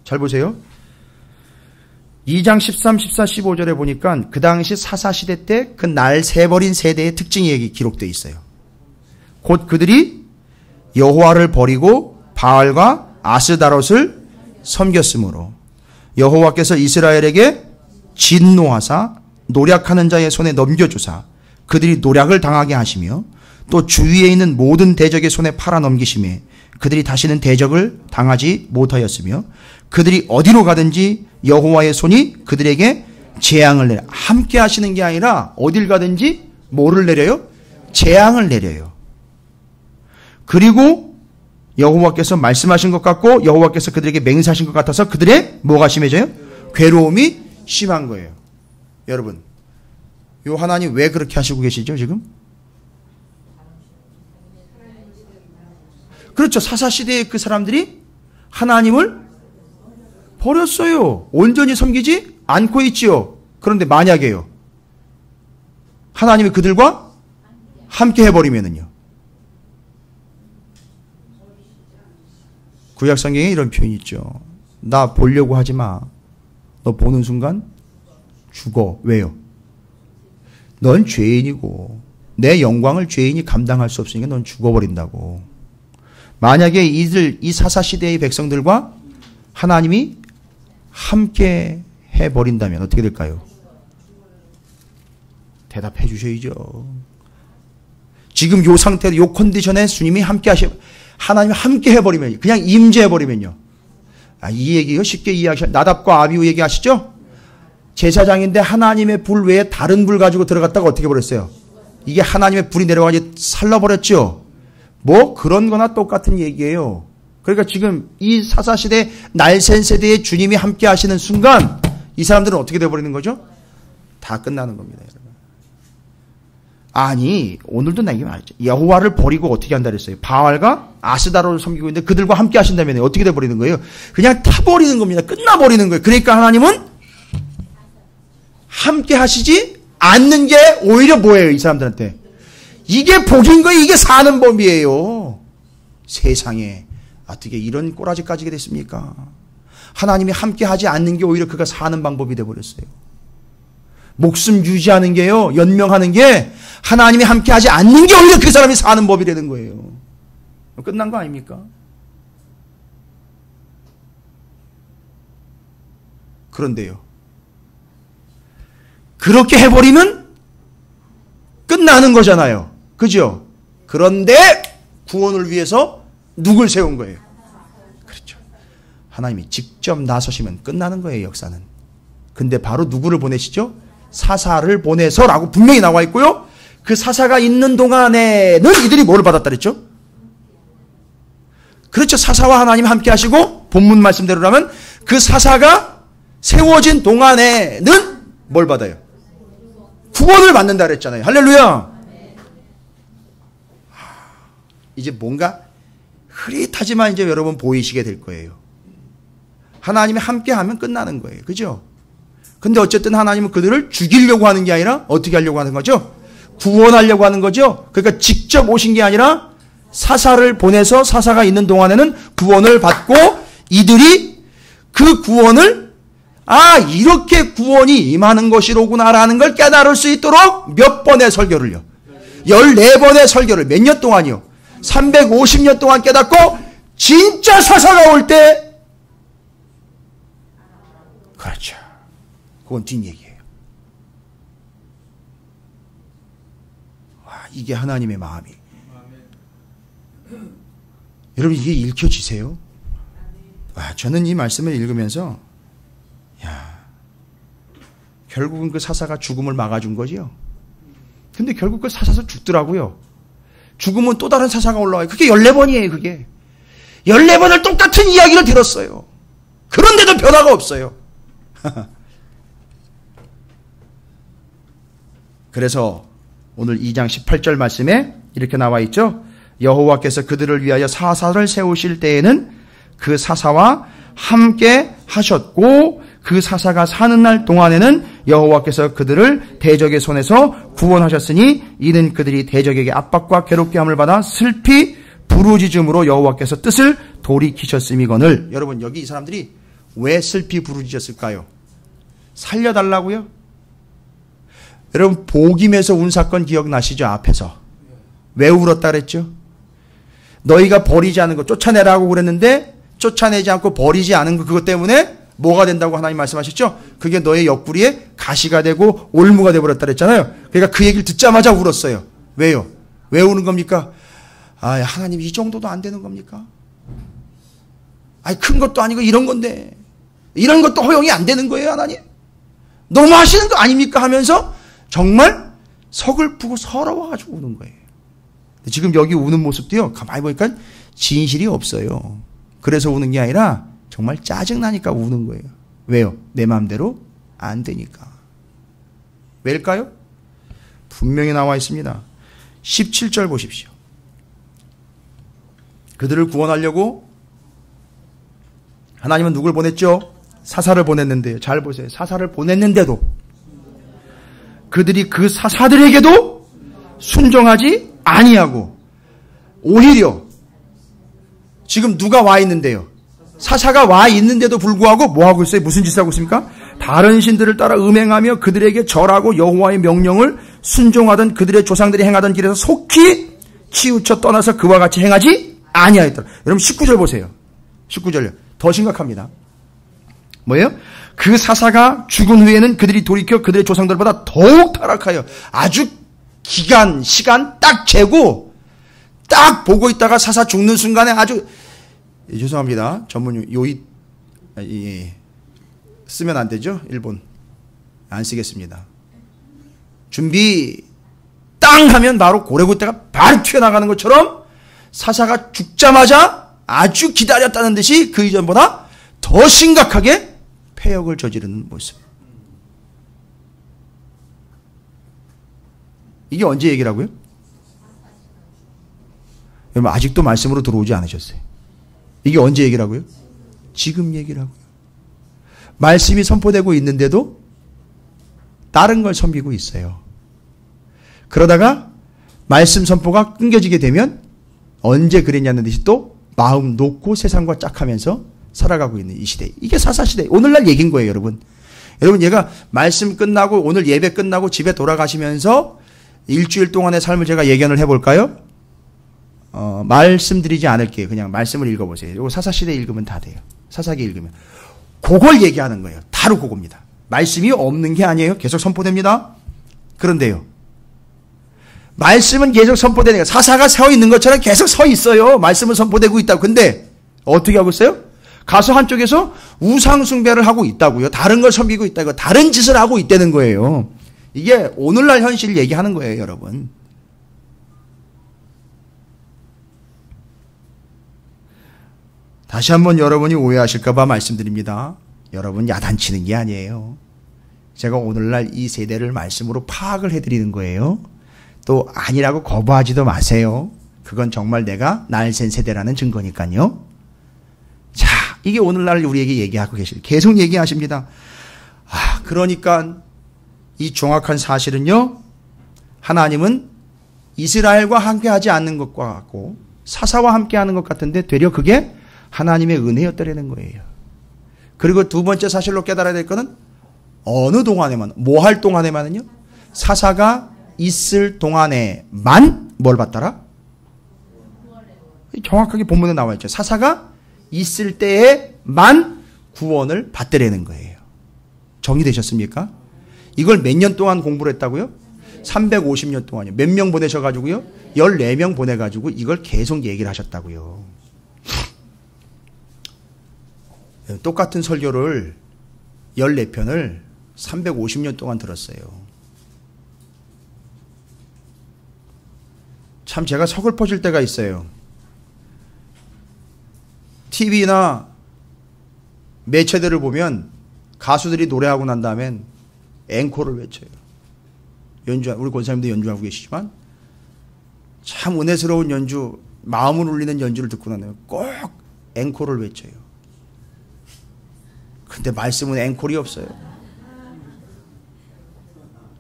잘 보세요. 2장 13, 14, 15절에 보니까 그 당시 사사시대 때 그 날 새버린 세대의 특징이 여기 기록되어 있어요. 곧 그들이 여호와를 버리고 바알과 아스다롯을 섬겼으므로 여호와께서 이스라엘에게 진노하사 노략하는 자의 손에 넘겨주사 그들이 노략을 당하게 하시며 또 주위에 있는 모든 대적의 손에 팔아 넘기심에 그들이 다시는 대적을 당하지 못하였으며 그들이 어디로 가든지 여호와의 손이 그들에게 재앙을 내려. 함께 하시는 게 아니라 어딜 가든지 뭐를 내려요? 재앙을 내려요. 그리고 여호와께서 말씀하신 것 같고 여호와께서 그들에게 맹세하신 것 같아서 그들의 뭐가 심해져요? 괴로움이 심한 거예요. 여러분, 요 하나님 왜 그렇게 하시고 계시죠 지금? 그렇죠. 사사시대의 그 사람들이 하나님을 버렸어요. 온전히 섬기지 않고 있지요. 그런데 만약에요. 하나님이 그들과 함께 해버리면은요. 구약성경에 이런 표현이 있죠. 나 보려고 하지 마. 너 보는 순간 죽어. 왜요? 넌 죄인이고 내 영광을 죄인이 감당할 수 없으니까 넌 죽어버린다고. 만약에 이 사사시대의 백성들과 하나님이 함께 해버린다면 어떻게 될까요? 대답해 주셔야죠. 지금 요 상태로 요 컨디션에 주님이 함께 하나님이 함께 해버리면 그냥 임재해버리면요. 이 얘기가 쉽게 이해하시죠. 나답과 아비후 얘기하시죠? 제사장인데 하나님의 불 외에 다른 불 가지고 들어갔다가 어떻게 버렸어요? 이게 하나님의 불이 내려가지 살라버렸죠. 뭐 그런 거나 똑같은 얘기예요. 그러니까 지금 이 사사시대 날센 세대에 주님이 함께 하시는 순간 이 사람들은 어떻게 돼버리는 거죠? 다 끝나는 겁니다. 여러분. 아니 오늘도 내게 말이죠. 여호와를 버리고 어떻게 한다 그랬어요? 바알과 아스다로를 섬기고 있는데 그들과 함께 하신다면 어떻게 돼버리는 거예요? 그냥 타버리는 겁니다. 끝나버리는 거예요. 그러니까 하나님은 함께 하시지 않는 게 오히려 뭐예요? 이 사람들한테. 이게 복인 거예요. 이게 사는 법이에요. 세상에 어떻게 이런 꼬라지까지게 됐습니까? 하나님이 함께 하지 않는 게 오히려 그가 사는 방법이 돼버렸어요. 목숨 유지하는 게요, 연명하는 게 하나님이 함께 하지 않는 게 오히려 그 사람이 사는 법이라는 거예요. 끝난 거 아닙니까? 그런데요, 그렇게 해버리면 끝나는 거잖아요. 그죠? 그런데 구원을 위해서 누굴 세운 거예요? 그렇죠. 하나님이 직접 나서시면 끝나는 거예요, 역사는. 근데 바로 누구를 보내시죠? 사사를 보내서라고 분명히 나와 있고요. 그 사사가 있는 동안에는 이들이 뭐를 받았다 그랬죠? 그렇죠. 사사와 하나님 함께 하시고 본문 말씀대로라면 그 사사가 세워진 동안에는 뭘 받아요? 구원을 받는다 그랬잖아요. 할렐루야. 이제 뭔가 흐릿하지만 이제 여러분 보이시게 될 거예요. 하나님이 함께 하면 끝나는 거예요. 그죠? 근데 어쨌든 하나님은 그들을 죽이려고 하는 게 아니라 어떻게 하려고 하는 거죠? 구원하려고 하는 거죠. 그러니까 직접 오신 게 아니라 사사를 보내서 사사가 있는 동안에는 구원을 받고 이들이 그 구원을 이렇게 구원이 임하는 것이로구나라는 걸 깨달을 수 있도록 몇 번의 설교를요. 14번의 설교를 몇 년 동안이요. 350년 동안 깨닫고 진짜 사사가 올 때 그렇죠. 그건 뒷얘기예요. 이게 하나님의 마음이. 여러분 이게 읽혀지세요? 저는 이 말씀을 읽으면서 결국은 그 사사가 죽음을 막아준 거지요. 근데 결국 그 사사도 죽더라고요. 죽으면 또 다른 사사가 올라와요. 그게 14번이에요. 그게 14번을 똑같은 이야기를 들었어요. 그런데도 변화가 없어요. 그래서 오늘 2장 18절 말씀에 이렇게 나와 있죠. 여호와께서 그들을 위하여 사사를 세우실 때에는 그 사사와 함께 하셨고 그 사사가 사는 날 동안에는 여호와께서 그들을 대적의 손에서 구원하셨으니 이는 그들이 대적에게 압박과 괴롭게 함을 받아 슬피 부르짖음으로 여호와께서 뜻을 돌이키셨음이거늘. 여러분 여기 이 사람들이 왜 슬피 부르짖었을까요? 살려달라고요? 여러분 복임에서 운 사건 기억나시죠? 앞에서 왜 울었다 그랬죠? 너희가 버리지 않은 거 쫓아내라고 그랬는데 쫓아내지 않고 버리지 않은 거, 그것 때문에 뭐가 된다고 하나님 말씀하셨죠? 그게 너의 옆구리에 가시가 되고 올무가 되어버렸다 그랬잖아요. 그러니까 그 얘기를 듣자마자 울었어요. 왜요? 왜 우는 겁니까? 하나님 이 정도도 안 되는 겁니까? 큰 것도 아니고 이런 건데 이런 것도 허용이 안 되는 거예요, 하나님? 너무 하시는 거 아닙니까? 하면서 정말 서글프고 서러워가지고 우는 거예요. 지금 여기 우는 모습도요, 가만히 보니까 진실이 없어요. 그래서 우는 게 아니라 정말 짜증나니까 우는 거예요. 왜요? 내 마음대로 안 되니까. 왜일까요? 분명히 나와 있습니다. 17절 보십시오. 그들을 구원하려고 하나님은 누굴 보냈죠? 사사를 보냈는데요. 잘 보세요. 사사를 보냈는데도 그들이 그 사사들에게도 순종하지 아니하고 오히려 지금 누가 와 있는데요? 사사가 와 있는데도 불구하고 뭐 하고 있어요? 무슨 짓을 하고 있습니까? 다른 신들을 따라 음행하며 그들에게 절하고 여호와의 명령을 순종하던 그들의 조상들이 행하던 길에서 속히 치우쳐 떠나서 그와 같이 행하지 아니하였더라. 여러분 19절 보세요. 19절요. 더 심각합니다. 뭐예요? 그 사사가 죽은 후에는 그들이 돌이켜 그들의 조상들보다 더욱 타락하여 아주 기간, 시간 딱 재고 딱 보고 있다가 사사 죽는 순간에 아주 죄송합니다. 전문 요이 쓰면 안 되죠? 일본 안 쓰겠습니다. 준비 땅 하면 바로 고래고대가 바로 튀어나가는 것처럼 사사가 죽자마자 아주 기다렸다는 듯이 그 이전보다 더 심각하게 폐역을 저지르는 모습. 이게 언제 얘기라고요? 여러분 아직도 말씀으로 들어오지 않으셨어요. 이게 언제 얘기라고요? 지금 얘기라고요. 말씀이 선포되고 있는데도 다른 걸 섬기고 있어요. 그러다가 말씀 선포가 끊겨지게 되면 언제 그랬냐는 듯이 또 마음 놓고 세상과 짝하면서 살아가고 있는 이 시대. 이게 사사시대. 오늘날 얘기인 거예요, 여러분. 여러분, 얘가 말씀 끝나고 오늘 예배 끝나고 집에 돌아가시면서 일주일 동안의 삶을 제가 예견을 해볼까요? 말씀드리지 않을게요. 그냥 말씀을 읽어보세요. 이거 사사시대 읽으면 다 돼요. 사사기 읽으면. 그걸 얘기하는 거예요. 바로 그겁니다. 말씀이 없는 게 아니에요. 계속 선포됩니다. 그런데요, 말씀은 계속 선포되니까 사사가 서 있는 것처럼 계속 서 있어요. 말씀은 선포되고 있다고. 근데 어떻게 하고 있어요? 가서 한쪽에서 우상 숭배를 하고 있다고요. 다른 걸 섬기고 있다고. 다른 짓을 하고 있다는 거예요. 이게 오늘날 현실을 얘기하는 거예요, 여러분. 다시 한번 여러분이 오해하실까 봐 말씀드립니다. 여러분, 야단치는 게 아니에요. 제가 오늘날 이 세대를 말씀으로 파악을 해드리는 거예요. 또 아니라고 거부하지도 마세요. 그건 정말 내가 날샌 세대라는 증거니까요. 자, 이게 오늘날 우리에게 얘기하고 계속 얘기하십니다. 그러니까 이 정확한 사실은요, 하나님은 이스라엘과 함께하지 않는 것과 같고 사사와 함께하는 것 같은데 되려 그게 하나님의 은혜였더라는 거예요. 그리고 두 번째 사실로 깨달아야 될 것은 어느 동안에만, 뭐 할 동안에만은요? 사사가 있을 동안에만 뭘 받더라? 정확하게 본문에 나와 있죠. 사사가 있을 때에만 구원을 받더라는 거예요. 정리되셨습니까? 이걸 몇 년 동안 공부를 했다고요? 350년 동안요. 몇 명 보내셔가지고요? 14명 보내가지고 이걸 계속 얘기를 하셨다고요. 똑같은 설교를 14편을 350년 동안 들었어요. 참 제가 서글퍼질 때가 있어요. TV나 매체들을 보면 가수들이 노래하고 난 다음엔 앵콜을 외쳐요. 우리 권사님도 연주하고 계시지만 참 은혜스러운 연주, 마음을 울리는 연주를 듣고 나면 꼭 앵콜을 외쳐요. 근데 말씀은 앵콜이 없어요.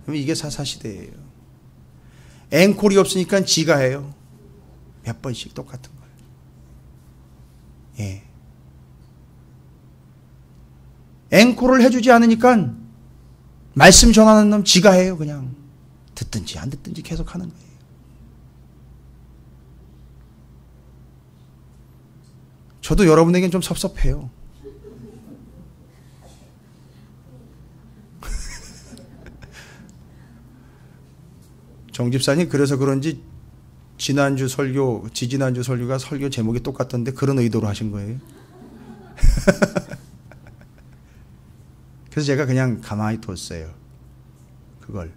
그럼 이게 사사시대예요. 앵콜이 없으니까 지가 해요. 몇 번씩 똑같은 걸. 예. 앵콜을 해주지 않으니까 말씀 전하는 놈 지가 해요. 그냥 듣든지 안 듣든지 계속 하는 거예요. 저도 여러분에겐 좀 섭섭해요. 정 집사님, 그래서 그런지 지난주 설교, 지지난주 설교가 설교 제목이 똑같던데 그런 의도로 하신 거예요? 그래서 제가 그냥 가만히 뒀어요. 그걸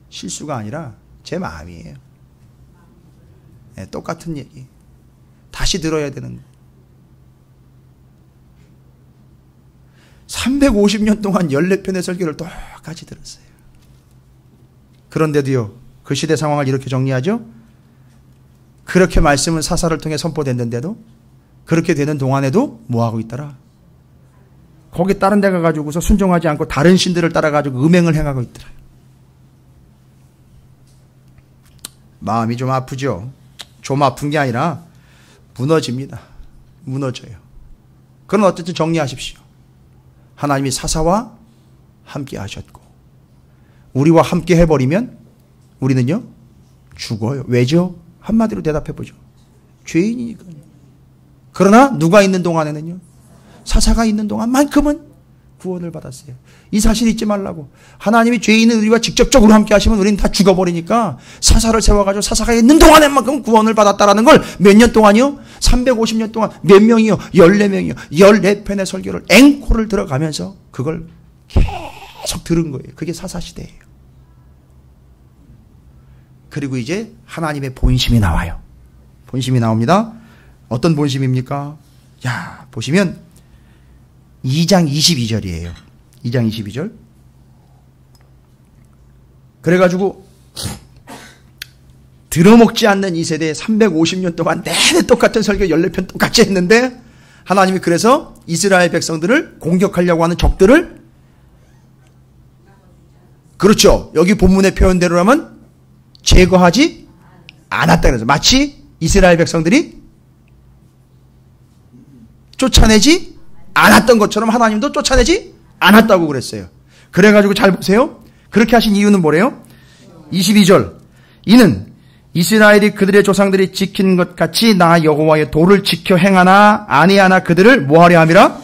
실수가 아니라 제 마음이에요. 네, 똑같은 얘기 다시 들어야 되는 거. 350년 동안 14편의 설교를 똑같이 들었어요. 그런데도요, 그 시대 상황을 이렇게 정리하죠. 그렇게 말씀은 사사를 통해 선포됐는데도, 그렇게 되는 동안에도 뭐하고 있더라? 거기 다른 데 가가지고서 순종하지 않고 다른 신들을 따라가지고 음행을 행하고 있더라. 마음이 좀 아프죠. 좀 아픈 게 아니라 무너집니다. 무너져요. 그럼 어쨌든 정리하십시오. 하나님이 사사와 함께 하셨고 우리와 함께 해버리면 우리는요 죽어요. 왜죠? 한마디로 대답해보죠. 죄인이니까요. 그러나 누가 있는 동안에는요, 사사가 있는 동안만큼은 구원을 받았어요. 이 사실 잊지 말라고. 하나님이 죄 있는 우리와 직접적으로 함께 하시면 우리는 다 죽어버리니까 사사를 세워가지고 사사가 있는 동안에만큼 구원을 받았다라는 걸 몇 년 동안이요? 350년 동안 몇 명이요? 14명이요. 14편의 설교를 앵콜을 들어가면서 그걸 계속 들은 거예요. 그게 사사시대예요. 그리고 이제 하나님의 본심이 나와요. 본심이 나옵니다. 어떤 본심입니까? 야, 보시면 2장 22절이에요. 2장 22절. 그래가지고 들어먹지 않는 이 세대에 350년 동안 내내 똑같은 설교 14편 똑같이 했는데 하나님이 그래서 이스라엘 백성들을 공격하려고 하는 적들을, 그렇죠, 여기 본문의 표현대로라면 제거하지 않았다 그래서 마치 이스라엘 백성들이 쫓아내지 않았던 것처럼 하나님도 쫓아내지 않았다고 그랬어요. 그래가지고 잘 보세요. 그렇게 하신 이유는 뭐래요? 22절. 이는 이스라엘이 그들의 조상들이 지킨 것 같이 나 여호와의 도를 지켜 행하나 아니하나 그들을 뭐하려 함이라?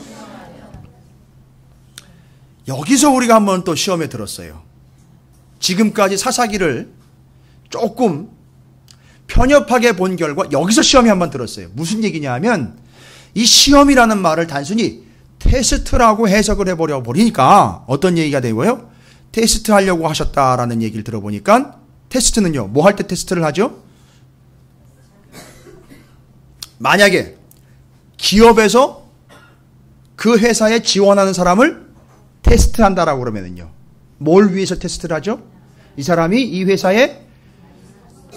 여기서 우리가 한번 또 시험에 들었어요. 지금까지 사사기를 조금 편협하게 본 결과 여기서 시험이 한번 들었어요. 무슨 얘기냐 하면 이 시험이라는 말을 단순히 테스트라고 해석을 해버려 버리니까 어떤 얘기가 되고요? 테스트 하려고 하셨다라는 얘기를 들어보니까 테스트는요. 뭐 할 때 테스트를 하죠? 만약에 기업에서 그 회사에 지원하는 사람을 테스트한다라고 그러면은요. 뭘 위해서 테스트를 하죠? 이 사람이 이 회사에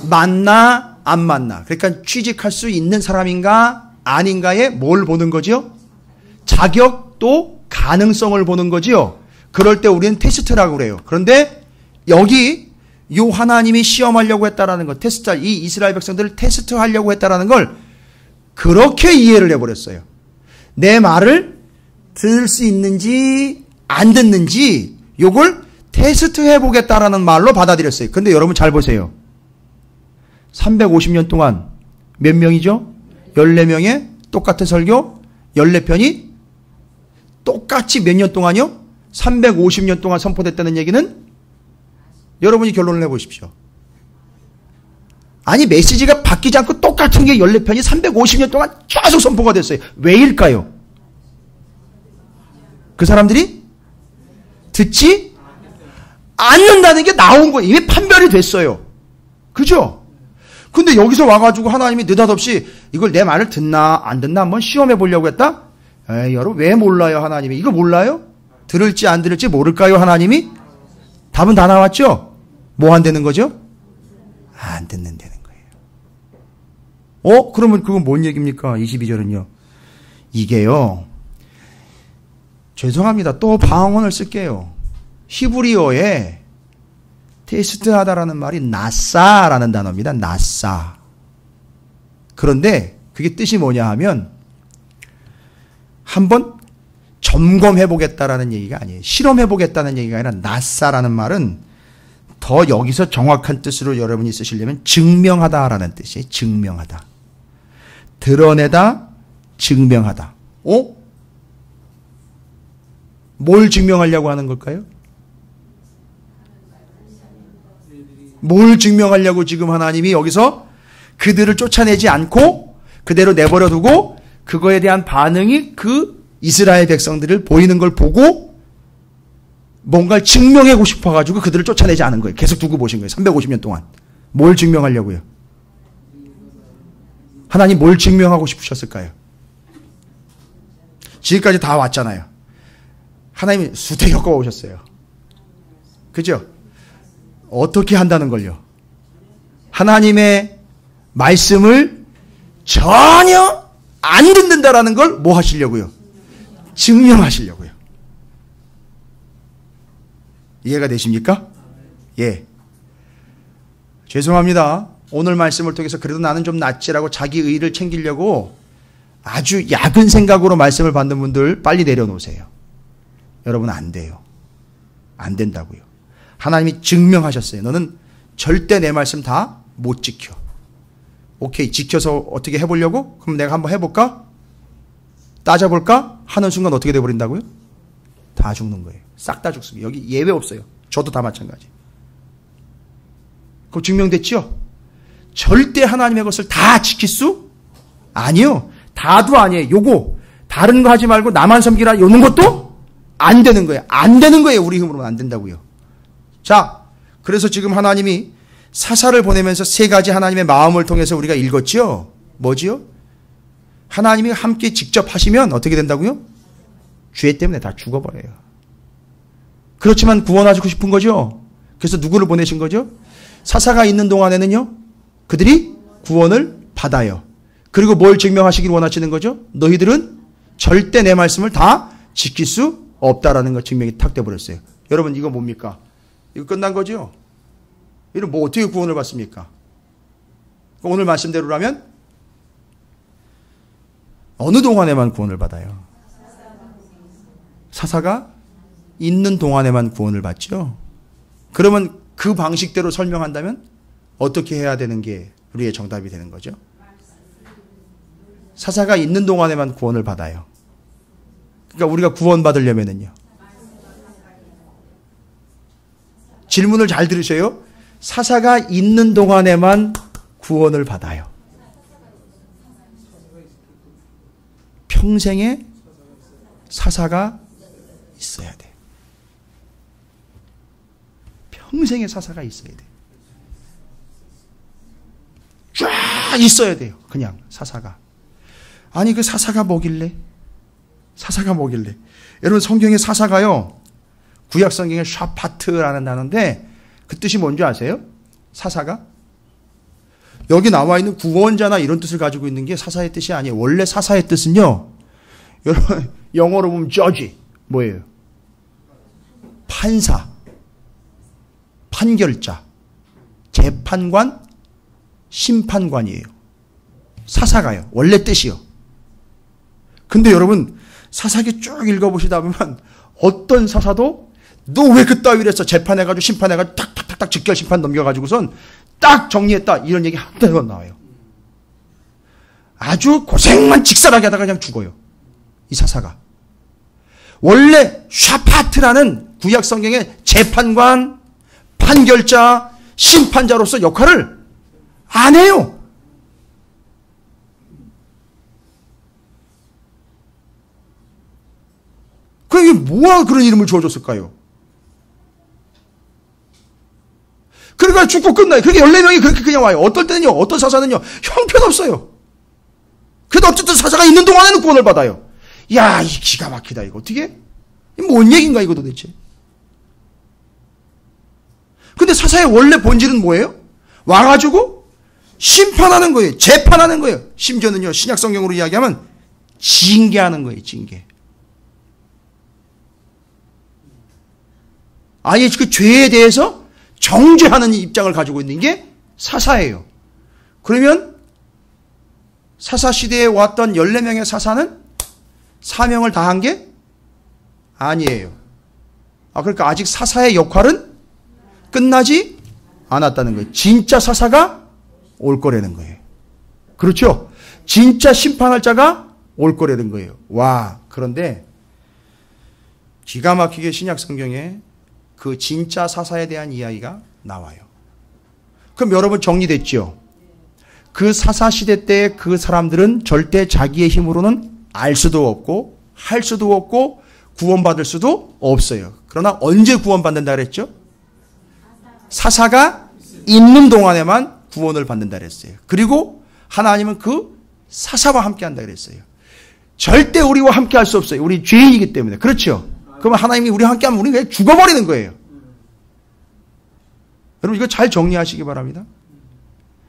맞나 안 맞나. 그러니까 취직할 수 있는 사람인가 아닌가에 뭘 보는 거죠? 자격도 가능성을 보는 거지요. 그럴 때 우리는 테스트라고 그래요. 그런데 여기 요 하나님이 시험하려고 했다라는 것, 테스트, 이 이스라엘 백성들을 테스트하려고 했다라는 걸 그렇게 이해를 해버렸어요. 내 말을 들을 수 있는지 안 듣는지 요걸 테스트해 보겠다라는 말로 받아들였어요. 근데 여러분 잘 보세요. 350년 동안 몇 명이죠? 14명의 똑같은 설교 14편이 똑같이 몇 년 동안요? 350년 동안 선포됐다는 얘기는 여러분이 결론을 내보십시오. 아니 메시지가 바뀌지 않고 똑같은 게 14편이 350년 동안 계속 선포가 됐어요. 왜일까요? 그 사람들이 듣지 않는다는 게 나온 거예요. 이미 판별이 됐어요. 그죠? 근데 여기서 와가지고 하나님이 느닷없이 이걸 내 말을 듣나 안 듣나 한번 시험해 보려고 했다? 에이, 여러분 왜 몰라요 하나님이? 이거 몰라요? 들을지 안 들을지 모를까요 하나님이? 답은 다 나왔죠? 뭐 안 되는 거죠? 안 듣는다는 거예요. 그러면 그건 뭔 얘기입니까? 22절은요. 이게요. 죄송합니다. 또 방언을 쓸게요. 히브리어에 테스트하다라는 말이 나사라는 단어입니다. 나사. 그런데 그게 뜻이 뭐냐 하면 한번 점검해보겠다라는 얘기가 아니에요. 실험해보겠다는 얘기가 아니라 나사라는 말은 더 여기서 정확한 뜻으로 여러분이 쓰시려면 증명하다라는 뜻이에요. 증명하다. 드러내다, 증명하다. 뭘 증명하려고 하는 걸까요? 뭘 증명하려고 지금 하나님이 여기서 그들을 쫓아내지 않고 그대로 내버려 두고 그거에 대한 반응이 그 이스라엘 백성들을 보이는 걸 보고 뭔가를 증명하고 싶어가지고 그들을 쫓아내지 않은 거예요. 계속 두고 보신 거예요. 350년 동안. 뭘 증명하려고요? 하나님 뭘 증명하고 싶으셨을까요? 지금까지 다 왔잖아요. 하나님이 수태 겪어오셨어요. 그죠? 어떻게 한다는 걸요? 하나님의 말씀을 전혀 안 듣는다라는 걸 뭐 하시려고요? 증명하시려고요. 이해가 되십니까? 예. 죄송합니다. 오늘 말씀을 통해서 그래도 나는 좀 낫지라고 자기 의의를 챙기려고 아주 야근 생각으로 말씀을 받는 분들 빨리 내려놓으세요. 여러분 안 돼요. 안 된다고요. 하나님이 증명하셨어요. 너는 절대 내 말씀 다 못 지켜. 오케이, 지켜서 어떻게 해보려고? 그럼 내가 한번 해볼까? 따져볼까? 하는 순간 어떻게 돼버린다고요? 다 죽는 거예요. 싹 다 죽습니다. 여기 예외 없어요. 저도 다 마찬가지. 그거 증명됐죠? 절대 하나님의 것을 다 지킬 수? 아니요. 다도 아니에요. 요거 다른 거 하지 말고 나만 섬기라 요는 것도 안 되는 거예요. 안 되는 거예요. 우리 힘으로는 안 된다고요. 자, 그래서 지금 하나님이 사사를 보내면서 세 가지 하나님의 마음을 통해서 우리가 읽었죠? 뭐지요? 하나님이 함께 직접 하시면 어떻게 된다고요? 죄 때문에 다 죽어버려요. 그렇지만 구원하시고 싶은 거죠? 그래서 누구를 보내신 거죠? 사사가 있는 동안에는요, 그들이 구원을 받아요. 그리고 뭘 증명하시길 원하시는 거죠? 너희들은 절대 내 말씀을 다 지킬 수 없다라는 거 증명이 탁 돼버렸어요. 여러분 이거 뭡니까? 이거 끝난 거죠? 이런 뭐 어떻게 구원을 받습니까? 오늘 말씀대로라면 어느 동안에만 구원을 받아요? 사사가 있는 동안에만 구원을 받죠. 그러면 그 방식대로 설명한다면 어떻게 해야 되는 게 우리의 정답이 되는 거죠? 사사가 있는 동안에만 구원을 받아요. 그러니까 우리가 구원받으려면은요. 질문을 잘 들으세요. 사사가 있는 동안에만 구원을 받아요. 평생에 사사가 있어야 돼. 평생에 사사가 있어야 돼. 쫙 있어야 돼요. 그냥 사사가. 아니 그 사사가 뭐길래? 사사가 뭐길래? 여러분 성경의 사사가요. 구약 성경의 샤파트라는 단어인데 그 뜻이 뭔지 아세요? 사사가? 여기 나와 있는 구원자나 이런 뜻을 가지고 있는 게 사사의 뜻이 아니에요. 원래 사사의 뜻은요. 여러분 영어로 보면 judge 뭐예요? 판사, 판결자, 재판관, 심판관이에요. 사사가요. 원래 뜻이요. 근데 여러분 사사기 쭉 읽어보시다 보면 어떤 사사도 너 왜 그따위로 했어? 재판해가지고 심판해가지고 탁탁탁탁 직결 심판 넘겨가지고선 딱 정리했다. 이런 얘기 한 대도 나와요. 아주 고생만 직설하게 하다가 그냥 죽어요. 이 사사가. 원래 샤파트라는 구약 성경의 재판관, 판결자, 심판자로서 역할을 안 해요. 그게 뭐가 그런 이름을 주어줬을까요? 그러니까 죽고 끝나요. 그렇게 14명이 그렇게 그냥 와요. 어떨 때는요, 어떤 사사는요, 형편없어요. 그래도 어쨌든 사사가 있는 동안에는 구원을 받아요. 야, 이 기가 막히다, 이거. 어떻게? 뭔 얘기인가, 이거 도대체. 근데 사사의 원래 본질은 뭐예요? 와가지고 심판하는 거예요. 재판하는 거예요. 심지어는요, 신약성경으로 이야기하면 징계하는 거예요, 징계. 아예 그 죄에 대해서 정죄하는 입장을 가지고 있는 게 사사예요. 그러면 사사시대에 왔던 14명의 사사는 사명을 다한 게 아니에요. 그러니까 아직 사사의 역할은 끝나지 않았다는 거예요. 진짜 사사가 올 거라는 거예요. 그렇죠? 진짜 심판할 자가 올 거라는 거예요. 와, 그런데 기가 막히게 신약 성경에 그 진짜 사사에 대한 이야기가 나와요. 그럼 여러분 정리됐죠? 그 사사 시대 때 그 사람들은 절대 자기의 힘으로는 알 수도 없고 할 수도 없고 구원받을 수도 없어요. 그러나 언제 구원받는다 그랬죠? 사사가 있는 동안에만 구원을 받는다 그랬어요. 그리고 하나님은 그 사사와 함께 한다 그랬어요. 절대 우리와 함께 할 수 없어요. 우리 죄인이기 때문에. 그렇죠? 그러면 하나님이 우리와 함께 하면 우리는 그냥 죽어버리는 거예요. 여러분 이거 잘 정리하시기 바랍니다.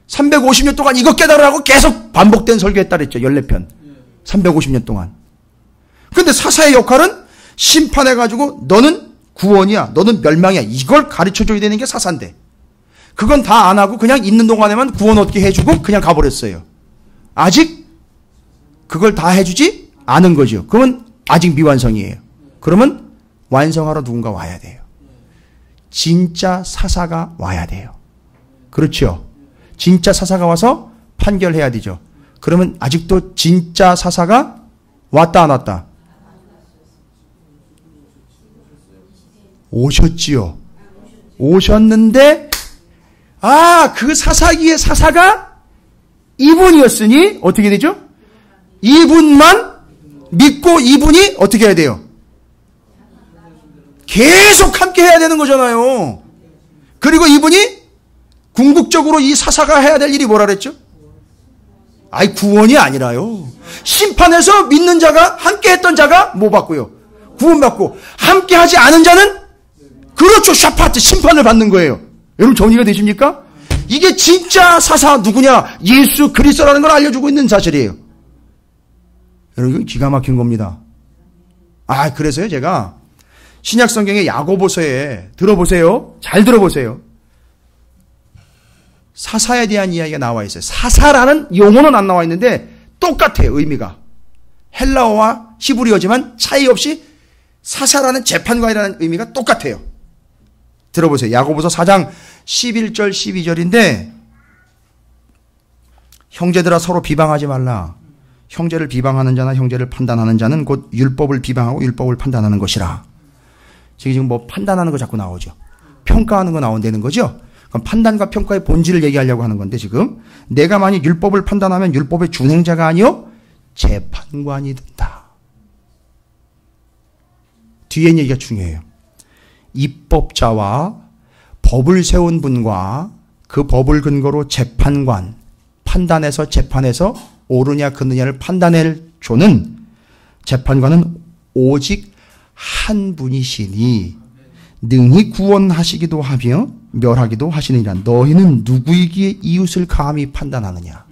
350년 동안 이거 깨달으라고 계속 반복된 설교했다 그랬죠. 14편. 350년 동안. 근데 사사의 역할은 심판해가지고 너는 구원이야. 너는 멸망이야. 이걸 가르쳐줘야 되는 게 사사인데. 그건 다 안 하고 그냥 있는 동안에만 구원 얻게 해주고 그냥 가버렸어요. 아직 그걸 다 해주지 않은 거죠. 그러면 아직 미완성이에요. 그러면 완성하러 누군가 와야 돼요. 진짜 사사가 와야 돼요. 그렇죠? 진짜 사사가 와서 판결해야 되죠. 그러면 아직도 진짜 사사가 왔다 안 왔다? 오셨지요. 오셨는데 그 사사기의 사사가 이분이었으니 어떻게 되죠? 이분만 믿고 이분이 어떻게 해야 돼요? 계속 함께 해야 되는 거잖아요. 그리고 이분이 궁극적으로 이 사사가 해야 될 일이 뭐라 그랬죠? 구원이 아니라요. 심판에서 믿는 자가 함께 했던 자가 뭐 받고요? 구원받고 함께 하지 않은 자는 그렇죠. 샤파트 심판을 받는 거예요. 여러분 정리가 되십니까? 이게 진짜 사사 누구냐? 예수 그리스도라는 걸 알려주고 있는 사실이에요. 여러분 이건 기가 막힌 겁니다. 그래서요 제가 신약 성경의 야고보서에 들어보세요. 잘 들어보세요. 사사에 대한 이야기가 나와 있어요. 사사라는 용어는 안 나와 있는데 똑같아요. 의미가. 헬라어와 히브리어지만 차이 없이 사사라는 재판관이라는 의미가 똑같아요. 들어보세요. 야고보서 4장 11절 12절인데 형제들아 서로 비방하지 말라. 형제를 비방하는 자나 형제를 판단하는 자는 곧 율법을 비방하고 율법을 판단하는 것이라. 지금 뭐 판단하는 거 자꾸 나오죠. 평가하는 거 나온다는 거죠. 그럼 판단과 평가의 본질을 얘기하려고 하는 건데 지금 내가 만약 율법을 판단하면 율법의 준행자가 아니요 재판관이 된다. 뒤에 얘기가 중요해요. 입법자와 법을 세운 분과 그 법을 근거로 재판관, 판단해서 재판해서 옳으냐 그르냐를 판단할 조는 재판관은 오직 한 분이시니 능히 구원하시기도 하며 멸하기도 하시느니라. 너희는 누구이기에 이웃을 감히 판단하느냐.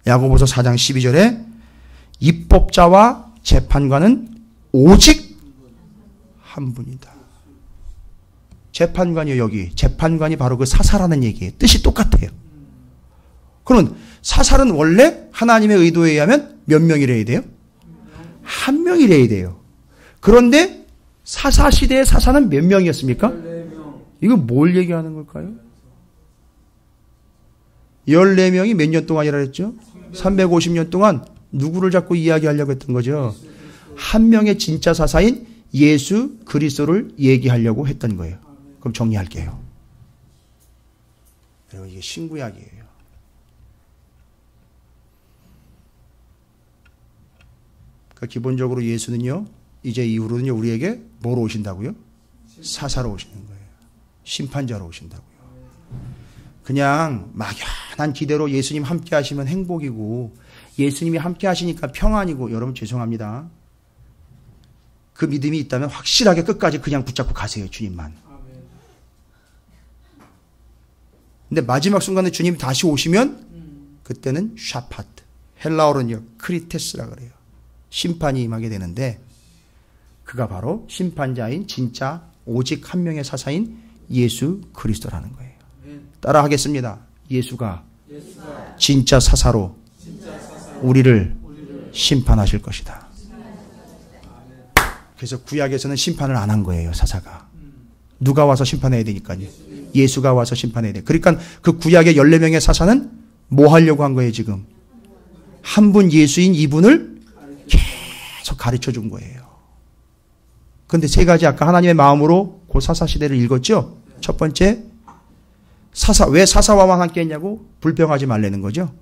야고보서 4장 12절에 입법자와 재판관은 오직 한 분이다. 재판관이요, 여기. 재판관이 바로 그 사사라는 얘기예요. 뜻이 똑같아요. 그러면 사살은 원래 하나님의 의도에 의하면 몇 명이래야 돼요? 한 명이래야 돼요. 그런데 사사시대의 사사는 몇 명이었습니까? 14명. 이거 뭘 얘기하는 걸까요? 14명이 몇 년 동안이라 했죠? 350년 동안 누구를 자꾸 이야기하려고 했던 거죠? 한 명의 진짜 사사인 예수 그리스도를 얘기하려고 했던 거예요. 그럼 정리할게요. 여러분, 이게 신구약이에요. 그러니까 기본적으로 예수는요, 이제 이후로는요, 우리에게 뭐로 오신다고요? 사사로 오시는 거예요. 심판자로 오신다고요. 그냥 막연한 기대로 예수님 함께 하시면 행복이고, 예수님이 함께 하시니까 평안이고, 여러분 죄송합니다. 그 믿음이 있다면 확실하게 끝까지 그냥 붙잡고 가세요, 주님만. 근데 마지막 순간에 주님이 다시 오시면, 그때는 샤파트, 헬라어로는요, 크리테스라 그래요. 심판이 임하게 되는데, 그가 바로 심판자인 진짜 오직 한 명의 사사인 예수 그리스도라는 거예요. 따라 하겠습니다. 예수가 진짜 사사로 우리를 심판하실 것이다. 그래서 구약에서는 심판을 안 한 거예요, 사사가. 누가 와서 심판해야 되니까요. 예수가 와서 심판해야 돼요. 그러니까 그 구약의 14명의 사사는 뭐 하려고 한 거예요, 지금? 한 분 예수인 이분을 계속 가르쳐 준 거예요. 그런데 세 가지 아까 하나님의 마음으로 그 사사 시대를 읽었죠? 첫 번째, 왜 사사와 함께 했냐고? 불평하지 말라는 거죠.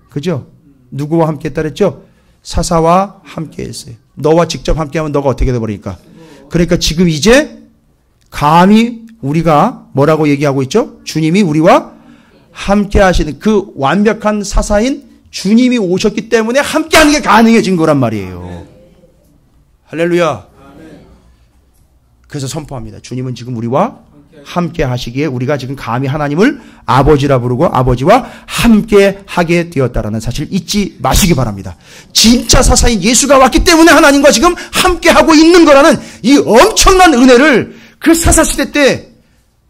그죠? 누구와 함께 했다 그랬죠? 사사와 함께 했어요. 너와 직접 함께 하면 너가 어떻게 돼버리니까. 그러니까 지금 이제 감히 우리가 뭐라고 얘기하고 있죠? 주님이 우리와 함께 하시는 그 완벽한 사사인 주님이 오셨기 때문에 함께 하는 게 가능해진 거란 말이에요. 할렐루야. 그래서 선포합니다. 주님은 지금 우리와 함께 하시기에 우리가 지금 감히 하나님을 아버지라 부르고 아버지와 함께 하게 되었다라는 사실 잊지 마시기 바랍니다. 진짜 사사인 예수가 왔기 때문에 하나님과 지금 함께 하고 있는 거라는 이 엄청난 은혜를 그 사사 시대 때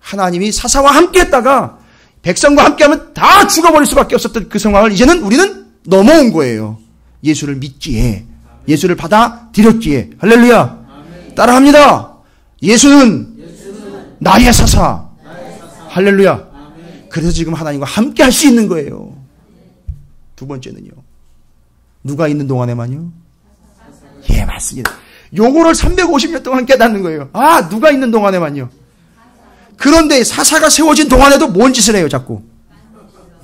하나님이 사사와 함께 했다가 백성과 함께 하면 다 죽어버릴 수밖에 없었던 그 상황을 이제는 우리는 넘어온 거예요. 예수를 믿기에, 예수를 받아들였기에. 할렐루야. 따라합니다. 예수는 나의 사사. 할렐루야. 그래서 지금 하나님과 함께 할 수 있는 거예요. 두 번째는요. 누가 있는 동안에만요? 예, 맞습니다. 요거를 350년 동안 깨닫는 거예요. 아, 누가 있는 동안에만요. 그런데 사사가 세워진 동안에도 뭔 짓을 해요, 자꾸.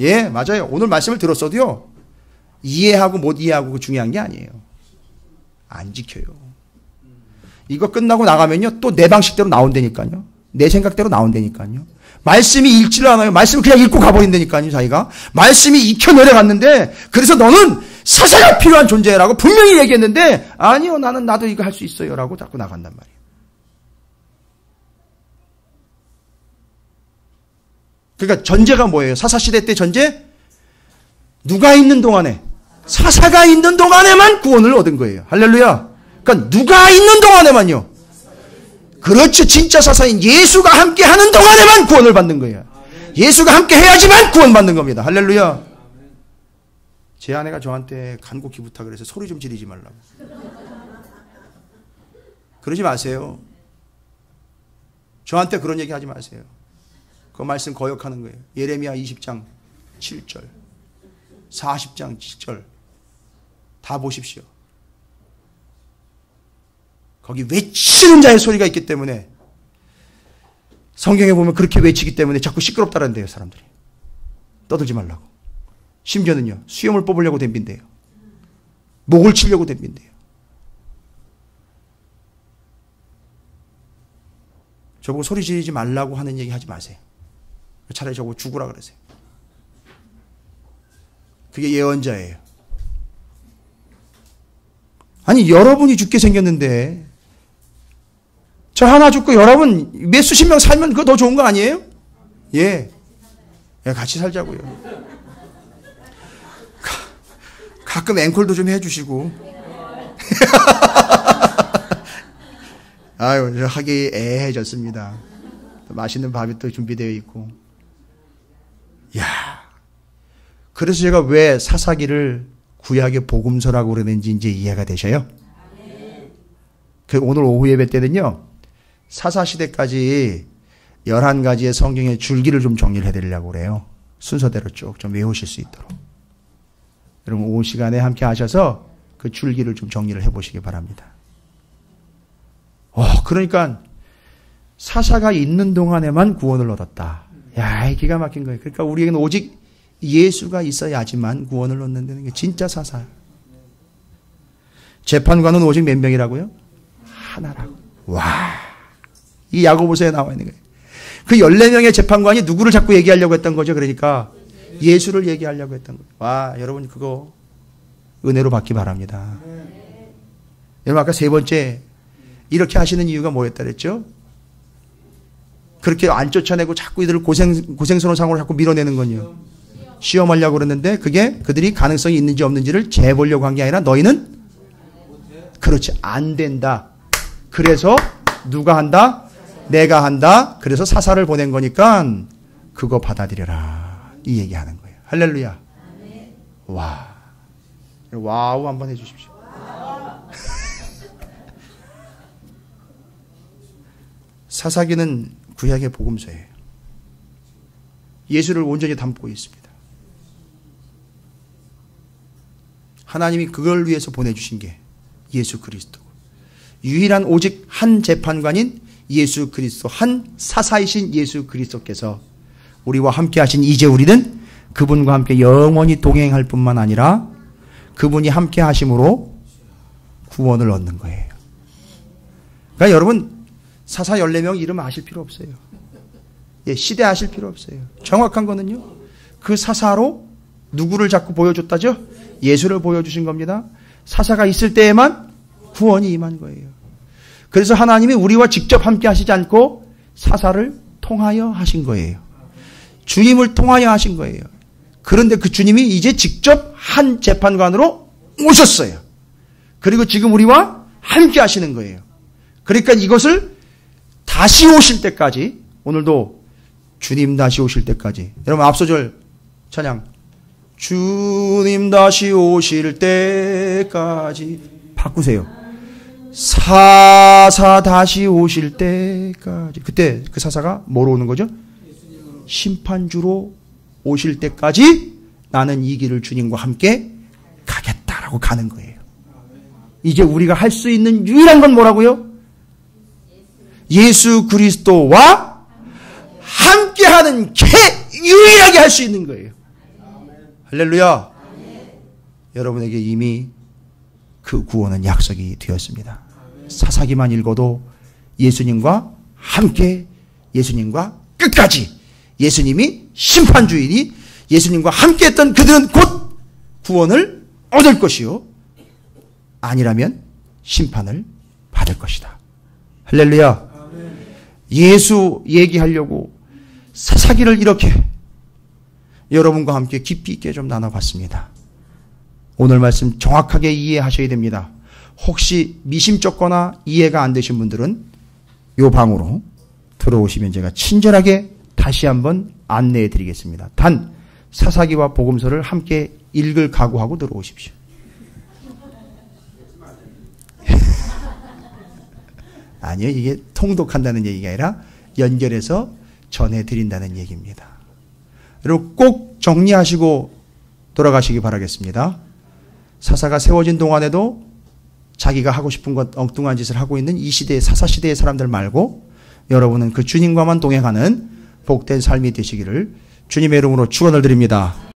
예, 맞아요. 오늘 말씀을 들었어도요. 이해하고 못 이해하고 중요한 게 아니에요. 안 지켜요. 이거 끝나고 나가면요. 또 내 방식대로 나온다니까요. 내 생각대로 나온다니까요. 말씀이 읽지를 않아요. 말씀을 그냥 읽고 가버린다니까요, 자기가. 말씀이 익혀 내려갔는데, 그래서 너는 사사가 필요한 존재라고 분명히 얘기했는데, 아니요, 나도 이거 할 수 있어요. 라고 자꾸 나간단 말이에요. 그러니까 전제가 뭐예요? 사사시대 때 전제? 누가 있는 동안에, 사사가 있는 동안에만 구원을 얻은 거예요. 할렐루야. 그러니까 누가 있는 동안에만요. 그렇죠. 진짜 사사인 예수가 함께 하는 동안에만 구원을 받는 거예요. 예수가 함께 해야지만 구원받는 겁니다. 할렐루야. 제 아내가 저한테 간곡히 부탁을 해서 소리 좀 지르지 말라고. 그러지 마세요. 저한테 그런 얘기 하지 마세요. 그 말씀 거역하는 거예요. 예레미야 20장 7절, 40장 7절 다 보십시오. 거기 외치는 자의 소리가 있기 때문에, 성경에 보면 그렇게 외치기 때문에 자꾸 시끄럽다는데요, 사람들이. 떠들지 말라고. 심지어는요, 수염을 뽑으려고 덤빈대요. 목을 치려고 덤빈대요. 저보고 소리 지르지 말라고 하는 얘기 하지 마세요. 차라리 저보고 죽으라 그러세요. 그게 예언자예요. 아니, 여러분이 죽게 생겼는데 저 하나 죽고 여러분 몇 수십 명 살면 그거 더 좋은 거 아니에요? 예. 같이 살자고요. 가끔 앵콜도 좀 해주시고. 아유, 하기 애해졌습니다. 맛있는 밥이 또 준비되어 있고. 야, 그래서 제가 왜 사사기를 구약의 복음서라고 그러는지 이제 이해가 되셔요? 그 오늘 오후 예배 때는요, 사사시대까지 11가지의 성경의 줄기를 좀 정리를 해드리려고 그래요. 순서대로 쭉 좀 외우실 수 있도록. 여러분 오후 시간에 함께 하셔서 그 줄기를 좀 정리를 해보시기 바랍니다. 그러니까 사사가 있는 동안에만 구원을 얻었다. 야, 기가 막힌 거예요. 그러니까 우리에게는 오직 예수가 있어야지만 구원을 얻는다는 게 진짜 사사예요. 재판관은 오직 몇 명이라고요? 하나라고. 와, 이 야고보서에 나와 있는 거예요. 그 14명의 재판관이 누구를 자꾸 얘기하려고 했던 거죠? 그러니까 예수를 얘기하려고 했던 거예요. 와, 여러분 그거 은혜로 받기 바랍니다. 여러분 아까 세 번째 이렇게 하시는 이유가 뭐였다 그랬죠? 그렇게 안 쫓아내고 자꾸 이들을 고생스러운 상황으로 자꾸 밀어내는 건요. 시험하려고 그랬는데 그게 그들이 가능성이 있는지 없는지를 재보려고 한 게 아니라 너희는 그렇지 안 된다. 그래서 누가 한다? 내가 한다. 그래서 사사를 보낸 거니까 그거 받아들여라. 이 얘기하는 거예요. 할렐루야. 와, 와우 한번 해주십시오. 사사기는 구약의 복음서예요. 예수를 온전히 담고 있습니다. 하나님이 그걸 위해서 보내주신 게 예수 그리스도. 유일한 오직 한 재판관인 예수 그리스도, 한 사사이신 예수 그리스도께서 우리와 함께 하신 이제 우리는 그분과 함께 영원히 동행할 뿐만 아니라 그분이 함께 하심으로 구원을 얻는 거예요. 그러니까 여러분 사사 14명 이름 아실 필요 없어요. 예, 시대 아실 필요 없어요. 정확한 거는요, 그 사사로 누구를 자꾸 보여줬다죠? 예수를 보여주신 겁니다. 사사가 있을 때에만 구원이 임한 거예요. 그래서 하나님이 우리와 직접 함께 하시지 않고 사사를 통하여 하신 거예요. 주님을 통하여 하신 거예요. 그런데 그 주님이 이제 직접 한 재판관으로 오셨어요. 그리고 지금 우리와 함께 하시는 거예요. 그러니까 이것을 다시 오실 때까지, 오늘도 주님 다시 오실 때까지, 여러분 앞소절 찬양, 주님 다시 오실 때까지 바꾸세요. 사사 다시 오실 때까지. 그때 그 사사가 뭐로 오는 거죠? 심판주로 오실 때까지 나는 이 길을 주님과 함께 가겠다라고 가는 거예요. 이제 우리가 할 수 있는 유일한 건 뭐라고요? 예수 그리스도와 함께하는 게 유일하게 할 수 있는 거예요. 할렐루야. 여러분에게 이미 그 구원은 약속이 되었습니다. 사사기만 읽어도 예수님과 함께, 예수님과 끝까지, 예수님이 심판주이니 예수님과 함께 했던 그들은 곧 구원을 얻을 것이요, 아니라면 심판을 받을 것이다. 할렐루야. 예수 얘기하려고 사사기를 이렇게 여러분과 함께 깊이 있게 좀 나눠봤습니다. 오늘 말씀 정확하게 이해하셔야 됩니다. 혹시 미심쩍거나 이해가 안 되신 분들은 이 방으로 들어오시면 제가 친절하게 다시 한번 안내해 드리겠습니다. 단 사사기와 복음서를 함께 읽을 각오하고 들어오십시오. 아니요, 이게 통독한다는 얘기가 아니라 연결해서 전해드린다는 얘기입니다. 여러분 꼭 정리하시고 돌아가시기 바라겠습니다. 사사가 세워진 동안에도 자기가 하고 싶은 것 엉뚱한 짓을 하고 있는 이 시대의 사사시대의 사람들 말고 여러분은 그 주님과만 동행하는 복된 삶이 되시기를 주님의 이름으로 축원을 드립니다.